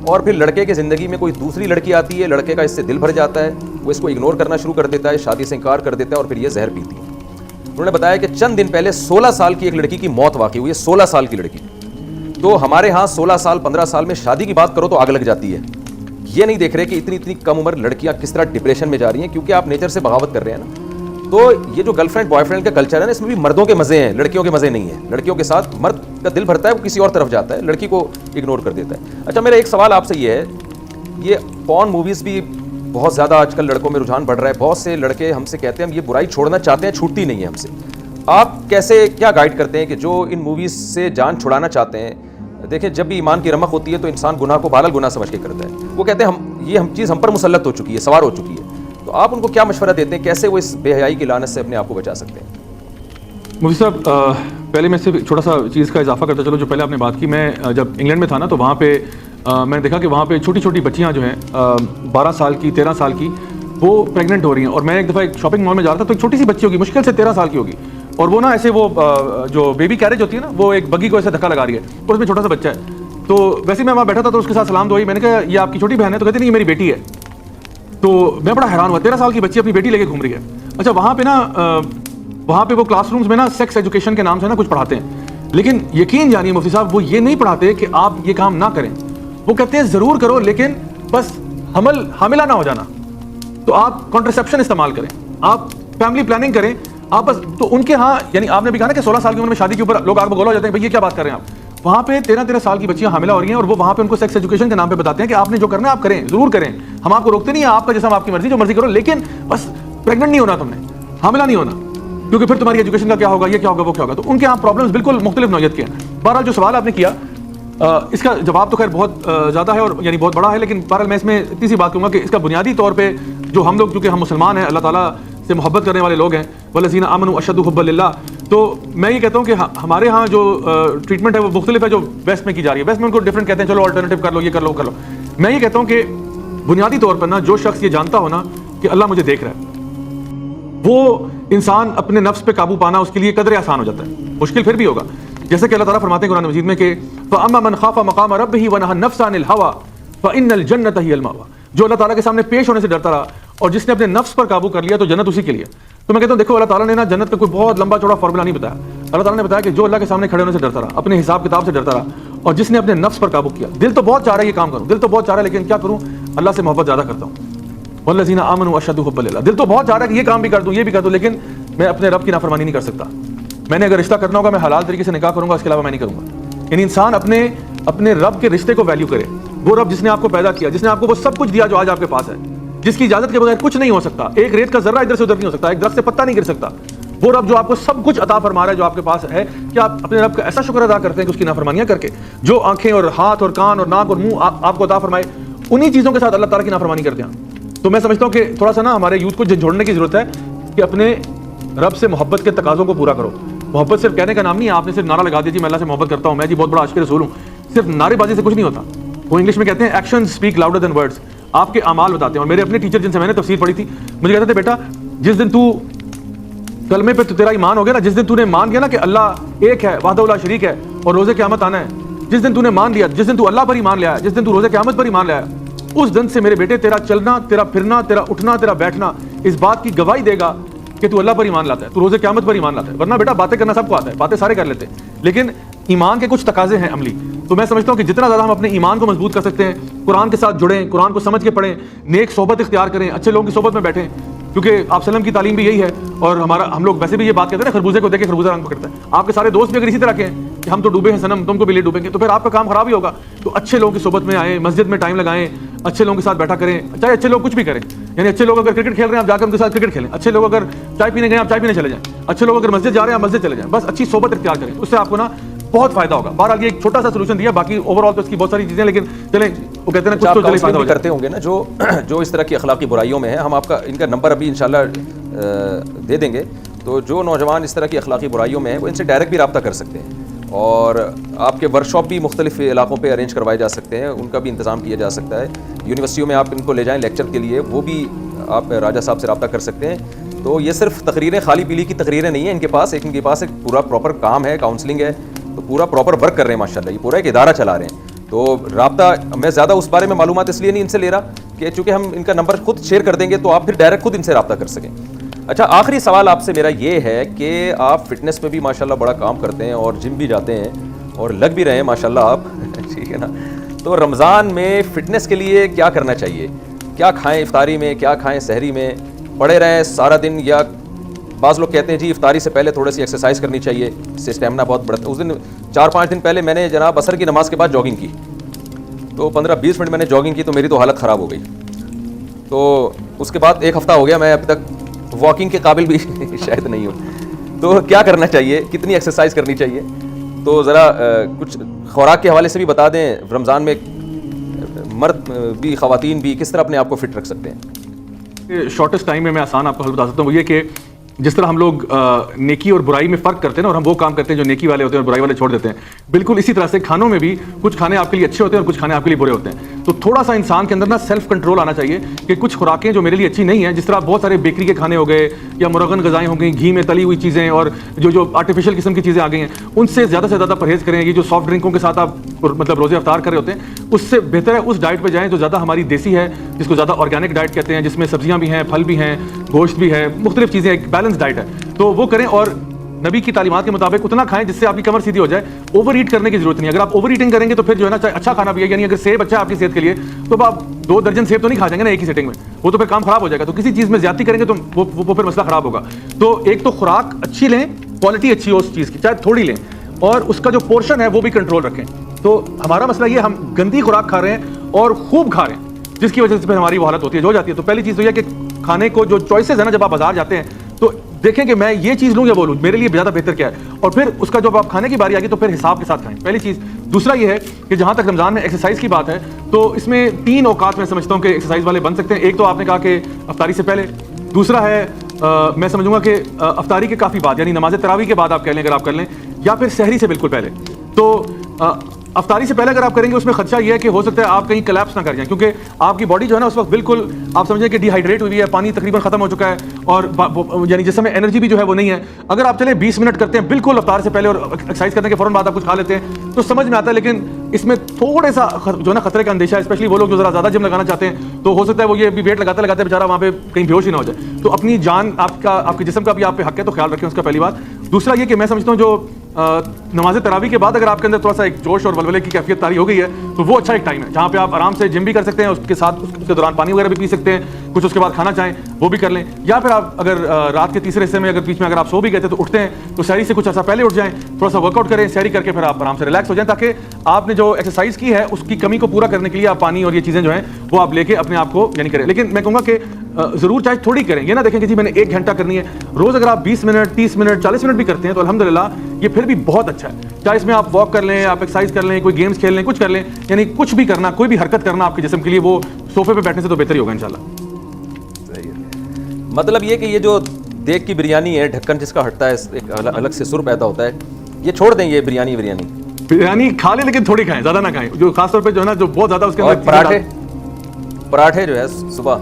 اور پھر لڑکے کی زندگی میں کوئی دوسری لڑکی آتی ہے, لڑکے کا اس سے دل بھر جاتا ہے, وہ اس کو اگنور کرنا شروع کر دیتا ہے, شادی سے انکار کر دیتا ہے, اور پھر یہ زہر پیتی ہے. انہوں نے بتایا کہ چند دن پہلے 16 سال کی ایک لڑکی کی موت واقع ہوئی ہے, 16 سال کی لڑکی. تو ہمارے ہاں 16 سال 15 سال میں شادی کی بات کرو تو آگ لگ جاتی ہے. یہ نہیں دیکھ رہے کہ اتنی کم عمر لڑکیاں کس طرح ڈپریشن میں جا رہی ہیں, کیونکہ آپ نیچر سے بغاوت کر رہے ہیں نا. تو یہ جو گرل فرینڈ بوائے فرینڈ کا کلچر ہے نا, اس میں بھی مردوں کے مزے ہیں, لڑکیوں کے مزے نہیں ہیں. لڑکیوں کے ساتھ مرد کا دل بھرتا ہے, وہ کسی اور طرف جاتا ہے, لڑکی کو اگنور کر دیتا ہے. اچھا, میرا ایک سوال آپ سے یہ ہے, یہ پورن موویز بھی بہت زیادہ آج کل لڑکوں میں رجحان بڑھ رہا ہے. بہت سے لڑکے ہم سے کہتے ہیں ہم یہ برائی چھوڑنا چاہتے ہیں, چھوٹتی نہیں ہے ہم سے. آپ کیسے کیا گائیڈ کرتے ہیں کہ جو ان موویز سے جان چھڑانا چاہتے ہیں؟ دیکھیں, جب بھی ایمان کی رمق ہوتی ہے تو انسان گناہ کو بالغ گناہ سمجھ کے کرتا ہے. وہ کہتے ہیں ہم چیز ہم پر مسلط ہو چکی ہے, سوار ہو چکی ہے. تو آپ ان کو کیا مشورہ دیتے ہیں, کیسے وہ اس بے حیائی کی لعنت سے اپنے آپ کو بچا سکتے ہیں؟ مفتی صاحب, پہلے میں صرف چھوٹا سا چیز کا اضافہ کرتا چلو. جو پہلے آپ نے بات کی, میں جب انگلینڈ میں تھا نا, تو وہاں پہ میں نے دیکھا کہ وہاں پہ چھوٹی چھوٹی بچیاں جو ہیں 12 سال کی 13 سال کی, وہ پریگننٹ ہو رہی ہیں. اور میں ایک دفعہ ایک شاپنگ مال میں جا رہا تھا, تو ایک چھوٹی سی بچی ہوگی, مشکل سے 13 سال کی ہوگی, اور وہ نا ایسے وہ جو بیبی کیریج ہوتی ہے نا, وہ ایک بگی کو ایسے دھکا لگا رہی ہے, اور اس میں چھوٹا سا بچہ ہے. تو ویسے میں وہاں بیٹھا تھا, تو اس کے ساتھ سلام دعائی, میں نے کہا یہ آپ کی چھوٹی بہن ہے؟ تو کہتے نہیں, یہ میری بیٹی ہے. تو میں بڑا حیران ہوا, 13 سال کی بچی اپنی بیٹی لے کے گھوم رہی ہے. اچھا, وہاں پہ نا وہاں پہ وہ کلاس رومز میں نا سیکس ایجوکیشن کے نام سے نا کچھ پڑھاتے ہیں, لیکن یقین جانیے مفتی صاحب, وہ یہ نہیں پڑھاتے کہ آپ یہ کام نہ کریں. وہ کہتے ہیں ضرور کرو, لیکن بس حاملہ نہ ہو جانا. تو آپ کانٹرسیپشن استعمال کریں, آپ فیملی پلاننگ کریں, آپ بس. تو ان کے ہاں, یعنی آپ نے بھی کہا نا کہ 16 سال کی عمر میں شادی کے اوپر لوگ آگ بگولا ہو جاتے ہیں, بھائی یہ کیا بات کر رہے ہیں آپ. وہاں پہ 13 سال کی بچیاں حاملہ ہو رہی ہیں, اور وہ وہاں پہ ان کو سیکس ایجوکیشن کے نام پہ بتاتے ہیں کہ آپ نے جو کرنا ہے آپ کریں, ضرور کریں, ہم آپ کو روکتے نہیں ہیں, آپ کا جسم آپ کی مرضی, جو مرضی کرو, لیکن بس پریگننٹ نہیں ہونا, تم نے حاملہ نہیں ہونا, کیونکہ پھر تمہاری ایجوکیشن کا کیا ہوگا, یہ کیا ہوگا, وہ کیا ہوگا. تو ان کے یہاں پرابلمس بالکل مختلف نوعیت کے ہیں. بہرحال جو سوال آپ نے کیا, اس کا جواب تو خیر بہت زیادہ ہے, اور یعنی بہت بڑا ہے, لیکن بہرحال میں اس میں اتنی سی بات کہوں گا کہ اس کا بنیادی طور پہ جو ہم لوگ, چونکہ ہم مسلمان ہیں, اللہ تعالیٰ سے محبت کرنے والے لوگ ہیں, والذین آمنوا اشد حبا للہ, تو میں یہ کہتا ہوں کہ ہمارے ہاں جو ٹریٹمنٹ ہے وہ مختلف ہے جو ویسٹ میں کی جا رہی ہے. ویسٹ میں ان کو ڈفرینٹ کہتے ہیں, چلو آلٹرنیٹیو کر لو, یہ کر لو, کر لو. میں یہ کہتا ہوں کہ بنیادی طور پر نا جو شخص یہ جانتا ہو نا کہ اللہ مجھے دیکھ رہا ہے, وہ انسان اپنے نفس پہ قابو پانا اس کے لیے قدرے آسان ہو جاتا ہے. مشکل پھر بھی ہوگا, جیسے کہ اللہ تعالیٰ فرماتے ہیں قرآن مجید میں کہ فَأَمَّا مَنْ خَافَ مَقَامَ رَبِّهِ وَنَهَى النَّفْسَ عَنِ الْهَوَىٰ فَإِنَّ الْجَنَّةَ هِيَ الْمَأْوَىٰ. جو اللہ تعالیٰ کے سامنے پیش ہونے سے ڈرتا رہا اور جس نے اپنے نفس پر قابو کر لیا تو جنت اسی کے لیے. تو میں کہتا ہوں دیکھو, اللہ تعالیٰ نے نا جنت کا کوئی بہت لمبا چوڑا فارمولا نہیں بتایا. اللہ تعالیٰ نے بتایا کہ جو اللہ کے سامنے کھڑے ہونے سے ڈرتا رہا, اپنے حساب کتاب سے ڈرتا رہا, اور جس نے اپنے نفس پر قابو کیا. دل تو بہت چاہ رہا ہے یہ کام کروں, دل تو بہت چاہ رہا ہے, لیکن کیا کروں, اللہ سے محبت زیادہ کرتا ہوں. والذین آمنوا اشد حبا للہ, دل تو بہت چاہ رہا ہے کہ یہ کام بھی کر دوں, یہ بھی کر دوں, لیکن میں اپنے رب کی نافرمانی نہیں کر سکتا. میں نے اگر رشتہ کرنا ہوگا میں حلال طریقے سے نکاح کروں گا, اس کے علاوہ میں نہیں کروں گا. یعنی انسان اپنے رب کے رشتے کو ویلیو کرے. وہ رب جس نے آپ کو پیدا کیا, جس نے آپ کو وہ سب کچھ دیا جو آج آپ کے پاس ہے, جس کی اجازت کے بغیر کچھ نہیں ہو سکتا, ایک ریت کا ذرہ ادھر سے ادھر نہیں ہو سکتا, ایک درخت سے پتا نہیں گر سکتا. وہ رب جو آپ کو سب کچھ عطا فرما رہا ہے جو آپ کے پاس ہے, کیا آپ اپنے رب کا ایسا شکر ادا کرتے ہیں کہ اس کی نافرمانیاں کر کے جو آنکھیں اور ہاتھ اور کان اور ناک اور منہ آپ کو عطا فرمائے, انہی چیزوں کے ساتھ اللہ تعالیٰ کی نافرمانی کرتے ہیں. تو میں سمجھتا ہوں کہ تھوڑا سا نا ہمارے یوتھ کو جھنجھوڑنے کی ضرورت ہے کہ اپنے رب سے محبت کے تقاضوں کو پورا کرو. محبت صرف کہنے کا نام نہیں ہے, آپ نے صرف نعرہ لگا دیا جی میں اللہ سے محبت کرتا ہوں, میں جی بہت بڑا عاشق رسول ہوں. صرف نعرے بازی سے کچھ نہیں ہوتا. وہ انگلش میں کہتے ہیں action speak louder than words. آپ کے اعمال بتاتے ہیں. اور میرے اپنے ٹیچر جن سے میں نے تفسیر پڑھی تھی, مجھے کہتے تھے بیٹا جس دن تو کلمے پہ تو تیرا ایمان ہو گیا نا, جس دن تو نے مان لیا نا کہ اللہ ایک ہے, وحدہ لا شریک ہے, اور روزے قیامت آنا ہے, جس دن تو نے مان لیا, جس دن تو اللہ پر ایمان لیا ہے, جس دن تو روزے قیامت پر ایمان لیا ہے, اس دن سے میرے بیٹے تیرا چلنا, تیرا پھرنا, تیرا اٹھنا, تیرا بیٹھنا اس بات کی گواہی دے گا کہ تو اللہ پر ایمان لاتا ہے, تو روزے قیامت پر ایمان لاتا ہے. ورنہ بیٹا باتیں کرنا سب کو آتا ہے, باتیں سارے کر لیتے ہیں, لیکن ایمان کے کچھ تقاضے ہیں عملی. تو میں سمجھتا ہوں کہ جتنا زیادہ ہم اپنے ایمان کو مضبوط کر سکتے ہیں, قرآن کے ساتھ جڑیں, قرآن کو سمجھ کے پڑھیں, نیک صحبت اختیار کریں, اچھے لوگوں کی صحبت میں بیٹھیں, کیونکہ آپ وسلم کی تعلیم بھی یہی ہے. اور ہم لوگ ویسے بھی یہ بات کہتے ہیں نا, خربوزے کو دیکھ کے خربوزہ رنگ پکڑتا ہے. آپ کے سارے دوست بھی اگر اسی طرح کے ہیں کہ ہم تو ڈوبے ہیں صنم, تم کو بھی لے ڈوبیں گے, تو پھر آپ کا کام خراب ہی ہوگا. تو اچھے لوگوں کی صحبت میں آئیں, مسجد میں ٹائم لگائیں, اچھے لوگوں کے ساتھ بیٹھا کریں, چاہے اچھے لوگ کچھ بھی کریں. یعنی اچھے لوگ اگر کرکٹ کھیل رہے ہیں آپ جا کر ان کے ساتھ کرکٹ کھیلیں, اچھے لوگ اگر چائے پینے گئے آپ چائے پینے چلے جائیں, اچھے لوگ اگر مسجد جا رہے ہیں آپ مسجد چلے جائیں. بس اچھی صحبت اختیار کریں, اس سے آپ کو نا بہت فائدہ ہوگا. بہرحال یہ ایک چھوٹا سا سولوشن دیا, باقی اوور آل تو اس کی بہت ساری چیزیں, لیکن چلیں وہ کہتے ہیں نا کچھ تو فائدہ کرتے ہوں گے نا جو اس طرح کی اخلاقی برائیوں میں ہیں. ہم آپ کا ان کا نمبر ابھی انشاءاللہ دے دیں گے, تو جو نوجوان اس طرح کی اخلاقی برائیوں میں ہیں وہ ان سے ڈائریکٹ بھی رابطہ کر سکتے ہیں, اور آپ کے ورک شاپ بھی مختلف علاقوں پہ ارینج کروائے جا سکتے ہیں, ان کا بھی انتظام کیا جا سکتا ہے. یونیورسٹیوں میں آپ ان کو لے جائیں لیکچر کے لیے, وہ بھی آپ راجہ صاحب سے رابطہ کر سکتے ہیں. تو یہ صرف تقریریں, خالی پیلی کی تقریریں نہیں ہیں ان کے پاس, ان کے پاس ایک پورا پراپر کام ہے, کاؤنسلنگ ہے, تو پورا پراپر ورک کر رہے ہیں ماشاءاللہ, یہ پورا ایک ادارہ چلا رہے ہیں. تو رابطہ میں زیادہ اس بارے میں معلومات اس لیے نہیں ان سے لے رہا کہ چونکہ ہم ان کا نمبر خود شیئر کر دیں گے تو آپ پھر ڈائریکٹ خود ان سے رابطہ کر سکیں. اچھا, آخری سوال آپ سے میرا یہ ہے کہ آپ فٹنس میں بھی ماشاءاللہ بڑا کام کرتے ہیں اور جم بھی جاتے ہیں اور لگ بھی رہے ہیں ماشاءاللہ آپ, ٹھیک ہے نا. تو رمضان میں فٹنس کے لیے کیا کرنا چاہیے؟ کیا کھائیں افطاری میں, کیا کھائیں سحری میں, پڑے رہیں سارا دن, یا بعض لوگ کہتے ہیں جی افطاری سے پہلے تھوڑی سی ایکسرسائز کرنی چاہیے, اس سے اسٹیمنا بہت بڑھتا ہے. اس دن 4-5 دن پہلے میں نے جناب عصر کی نماز کے بعد جاگنگ کی, تو 15-20 منٹ میں نے جاگنگ کی تو میری تو حالت خراب ہو گئی. تو اس کے بعد 1 ہفتہ ہو گیا, میں ابھی تک واکنگ کے قابل بھی شاید نہیں ہوں. تو کیا کرنا چاہیے, کتنی ایکسرسائز کرنی چاہیے؟ تو ذرا کچھ خوراک کے حوالے سے بھی بتا دیں. رمضان میں مرد بھی خواتین بھی کس طرح اپنے آپ کو فٹ رکھ سکتے ہیں؟ شارٹیسٹ ٹائم میں آسان آپ کو حل بتا سکتا ہوں, وہ یہ کہ جس طرح ہم لوگ نیکی اور برائی میں فرق کرتے ہیں نا, اور ہم وہ کام کرتے ہیں جو نیکی والے ہوتے ہیں اور برائی والے چھوڑ دیتے ہیں, بالکل اسی طرح سے کھانوں میں بھی کچھ کھانے آپ کے لیے اچھے ہوتے ہیں اور کچھ کھانے آپ کے لیے برے ہوتے ہیں. تو تھوڑا سا انسان کے اندر نا سیلف کنٹرول آنا چاہیے کہ کچھ خوراکیں جو میرے لیے اچھی نہیں ہیں, جس طرح بہت سارے بیکری کے کھانے ہو گئے یا مرغن غذائیں ہو گئیں, گھی میں تلی ہوئی چیزیں اور جو آرٹیفیشیل قسم کی چیزیں آ گئی ہیں, ان سے زیادہ پرہیز کریں. یہ جو سافٹ ڈرنکوں کے ساتھ آپ مطلب روزے افطار کر رہے ہوتے ہیں, اس سے بہتر ہے اس ڈائٹ پہ جائیں جو زیادہ ہماری دیسی ہے, جس کو زیادہ آرگینک ڈائٹ کہتے ہیں, جس میں سبزیاں بھی ہیں, پھل بھی ہیں, گوشت بھی ہے, مختلف چیزیں, ایک بیلنس ڈائٹ ہے. تو وہ کریں اور نبی کی تعلیمات کے مطابق اتنا کھائیں جس سے آپ کی کمر سیدھی ہو جائے. اوور ایٹ کرنے کی ضرورت نہیں. اگر آپ اوور ایٹنگ کریں گے تو پھر جو ہے نا اچھا کھانا بھی ہے, یعنی اگر سیب اچھا ہے آپ کی صحت کے لیے تو آپ 2 درجن سیب تو نہیں کھا جائیں گے نا ایک ہی سیٹنگ میں, وہ تو پھر کام خراب ہو جائے گا. تو کسی چیز میں زیادتی کریں گے تو وہ پھر مسئلہ خراب ہوگا. تو ایک تو خوراک اچھی لیں, کوالٹی اچھی ہو اس چیز کی, چاہے تھوڑی لیں, اور اس کا جو پورشن ہے وہ بھی کنٹرول رکھیں. تو ہمارا مسئلہ یہ, ہم گندی خوراک کھا رہے ہیں اور خوب کھا رہے ہیں, جس کی وجہ سے پھر ہماری وہ حالت ہوتی ہے جو ہو جاتی ہے. تو پہلی چیز تو یہ کہ کھانے کو جو چوائسیز ہے نا, جب آپ بازار جاتے ہیں تو دیکھیں کہ میں یہ چیز لوں یا وہ لوں, میرے لیے زیادہ بہتر کیا ہے, اور پھر اس کا جب آپ کھانے کی باری آ گئی تو پھر حساب کے ساتھ کھائیں, پہلی چیز. دوسرا یہ ہے کہ جہاں تک رمضان میں ایکسرسائز کی بات ہے تو اس میں 3 اوقات میں سمجھتا ہوں کہ ایکسرسائز والے بن سکتے ہیں. ایک تو آپ نے کہا کہ افطاری سے پہلے, دوسرا ہے میں سمجھوں گا کہ افطاری کے کافی بعد, یعنی نماز تراویح کے بعد آپ کہہ لیں اگر آپ کر لیں, یا پھر سحری سے بالکل پہلے. تو افطاری سے پہلے اگر آپ کریں گے اس میں خدشہ یہ ہے کہ ہو سکتا ہے آپ کہیں کلیپس نہ کر جائیں, کیونکہ آپ کی باڈی جو ہے نا اس وقت بالکل آپ سمجھیں کہ ڈی ہائیڈریٹ ہوئی ہے, پانی تقریباً ختم ہو چکا ہے, اور یعنی جسم میں انرجی بھی جو ہے وہ نہیں ہے. اگر آپ چلیں 20 منٹ کرتے ہیں بالکل افطار سے پہلے اور ایکسرسائز کرنے کے فوراً بعد آپ کچھ کھا لیتے ہیں تو سمجھ میں آتا ہے, لیکن اس میں تھوڑے سا جو ہے نا خطرے کا اندیشہ ہے, اسپیشلی وہ لوگ جو ذرا زیادہ جم لگانا چاہتے ہیں, تو ہو سکتا ہے وہ یہ بھی ویٹ لگاتے لگاتے بیچارہ وہاں پہ کہیں بے ہوش ہی نہ ہو جائے. تو اپنی جان آپ کے جسم کا بھی آپ پہ حق ہے, تو خیال رکھیں اس کا, پہلی بات. دوسرا یہ کہ میں سمجھتا ہوں جو نماز تراویح کے بعد اگر آپ کے اندر تھوڑا سا ایک جوش اور ولولے کی کیفیت طاری ہو گئی ہے تو وہ اچھا ایک ٹائم ہے جہاں پہ آپ آرام سے جم بھی کر سکتے ہیں, اس کے ساتھ اس کے دوران پانی وغیرہ بھی پی سکتے ہیں, کچھ اس کے بعد کھانا چاہیں وہ بھی کر لیں, یا پھر آپ اگر رات کے تیسرے حصے میں اگر بیچ میں اگر آپ سو بھی گئے تھے تو اٹھتے ہیں تو سحری سے کچھ عرصہ پہلے اٹھ جائیں, تھوڑا سا ورک آؤٹ کریں, سحری کر کے پھر آپ آرام سے ریلیکس ہو جائیں, تاکہ آپ نے جو ایکسرسائز کی ہے اس کی کمی کو پورا کرنے کے لیے آپ پانی اور یہ چیزیں جو ہیں وہ آپ لے کے اپنے آپ کو یعنی کریں. لیکن میں کہوں گا کہ ضرور چاہے تھوڑی کریں, یہ نہ دیکھیں کہ جی میں نے 1 گھنٹہ کرنی ہے. روز اگر آپ 20 منٹ 30 منٹ 40 منٹ بھی کرتے ہیں تو الحمدللہ یہ پھر بھی بہت اچھا ہے. چاہے اس میں آپ واک کر لیں, آپ ایکسرسائز کر لیں, کوئی گیمز کھیل لیں, کچھ کر لیں, یعنی کچھ بھی کرنا, کوئی بھی حرکت کرنا آپ کے جسم کے لیے وہ صوفے پہ بیٹھنے سے تو بہتر ہی ہوگا انشاءاللہ. مطلب یہ کہ یہ جو دیگ کی بریانی ہے, ڈھکن جس کا ہٹتا ہے, ایک الگ سے سر پیدا ہوتا ہے, یہ چھوڑ دیں. یہ بریانی کھا لیں لیکن تھوڑی کھائیں, زیادہ نہ کھائیں, جو خاص طور پہ جو ہے نا جو بہت زیادہ اس کے اندر پراٹھے جو ہے صبح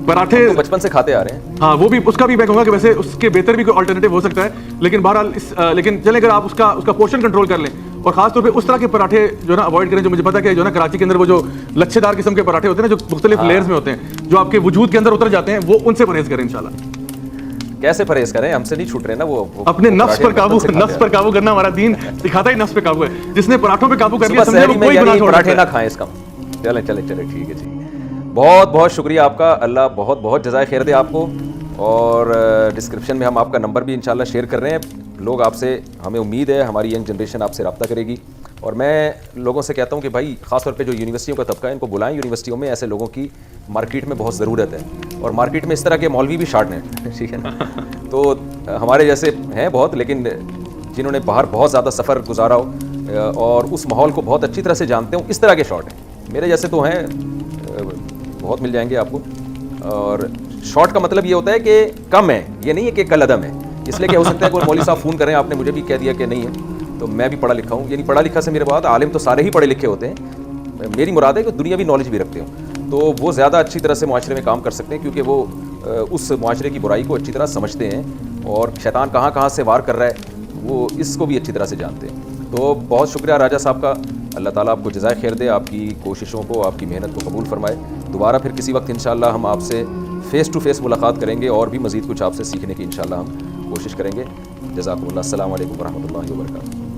پراٹھے بچپن سے کھاتے آ رہے ہیں, ہاں وہ بھی اس کا بھی میں کہوں گا کہ ویسے اس کے بہتر بھی کوئی الٹرنیٹیو ہو سکتا ہے, لیکن بہرحال لیکن چلیں اگر آپ اس کا پورشن کنٹرول کر لیں, اور خاص طور پہ اس طرح کے پراٹھے جو ہے نا اوائڈ کریں جو مجھے پتا ہے کہ جو ہے نا کراچی کے اندر وہ جو لچھے دار قسم کے پراٹھے ہوتے ہیں نا جو مختلف لیئرز میں ہوتے ہیں جو آپ کے وجود کے اندر اتر جاتے ہیں, وہ ان سے پرہیز کریں انشاءاللہ. کیسے پرہیز کریں, ہم سے نہیں چھوٹ رہے نا وہ اپنے نفس پر قابو کرنا ہمارا دین سکھاتا ہی نفس پہ قابو ہے. جس نے پراٹھوں پہ قابو کر لیا سمجھے وہ کوئی گناہ چھوڑ پراٹھے نہ کھائیں اس کا. چلیں ٹھیک ہے جی, بہت بہت شکریہ آپ کا, اللہ بہت بہت جزائے خیر دے آپ کو. اور ڈسکرپشن میں ہم آپ کا نمبر بھی انشاءاللہ شیئر کر رہے ہیں. لوگ آپ سے, ہمیں امید ہے ہماری ینگ جنریشن آپ سے رابطہ کرے گی, اور میں لوگوں سے کہتا ہوں کہ بھائی خاص طور پہ جو یونیورسٹیوں کا طبقہ ہے ان کو بلائیں. یونیورسٹیوں میں ایسے لوگوں کی مارکیٹ میں بہت ضرورت ہے, اور مارکیٹ میں اس طرح کے مولوی بھی شارٹ ہیں, ٹھیک ہے نا. تو ہمارے جیسے ہیں بہت, لیکن جنہوں نے باہر بہت زیادہ سفر گزارا ہو اور اس ماحول کو بہت اچھی طرح سے جانتے ہوں, اس طرح کے شارٹ ہیں. میرے جیسے تو ہیں بہت مل جائیں گے آپ کو. اور شارٹ کا مطلب یہ ہوتا ہے کہ کم ہے, یہ نہیں ہے کہ کل عدم ہے. اس لیے کہ ہو سکتا ہے کوئی مولوی صاحب فون کریں, آپ نے مجھے بھی کہہ دیا کہ نہیں ہے, تو میں بھی پڑھا لکھا ہوں, یعنی پڑھا لکھا سے میرے بعد عالم تو سارے ہی پڑھے لکھے ہوتے ہیں, میری مراد ہے کہ دنیاوی نالج بھی رکھتے ہوں, تو وہ زیادہ اچھی طرح سے معاشرے میں کام کر سکتے ہیں, کیونکہ وہ اس معاشرے کی برائی کو اچھی طرح سمجھتے ہیں, اور شیطان کہاں سے وار کر رہا ہے وہ اس کو بھی اچھی طرح سے جانتے ہیں. تو بہت شکریہ راجہ صاحب کا. اللہ تعالیٰ آپ کو جزائے خیر دے, آپ کی کوششوں کو, آپ کی محنت کو قبول فرمائے. دوبارہ پھر کسی وقت انشاءاللہ ہم آپ سے فیس ٹو فیس ملاقات کریں گے اور بھی مزید کچھ آپ سے سیکھنے کی انشاءاللہ ہم کوشش کریں گے. جزاکم اللہ. السلام علیکم ورحمۃ اللہ وبرکاتہ.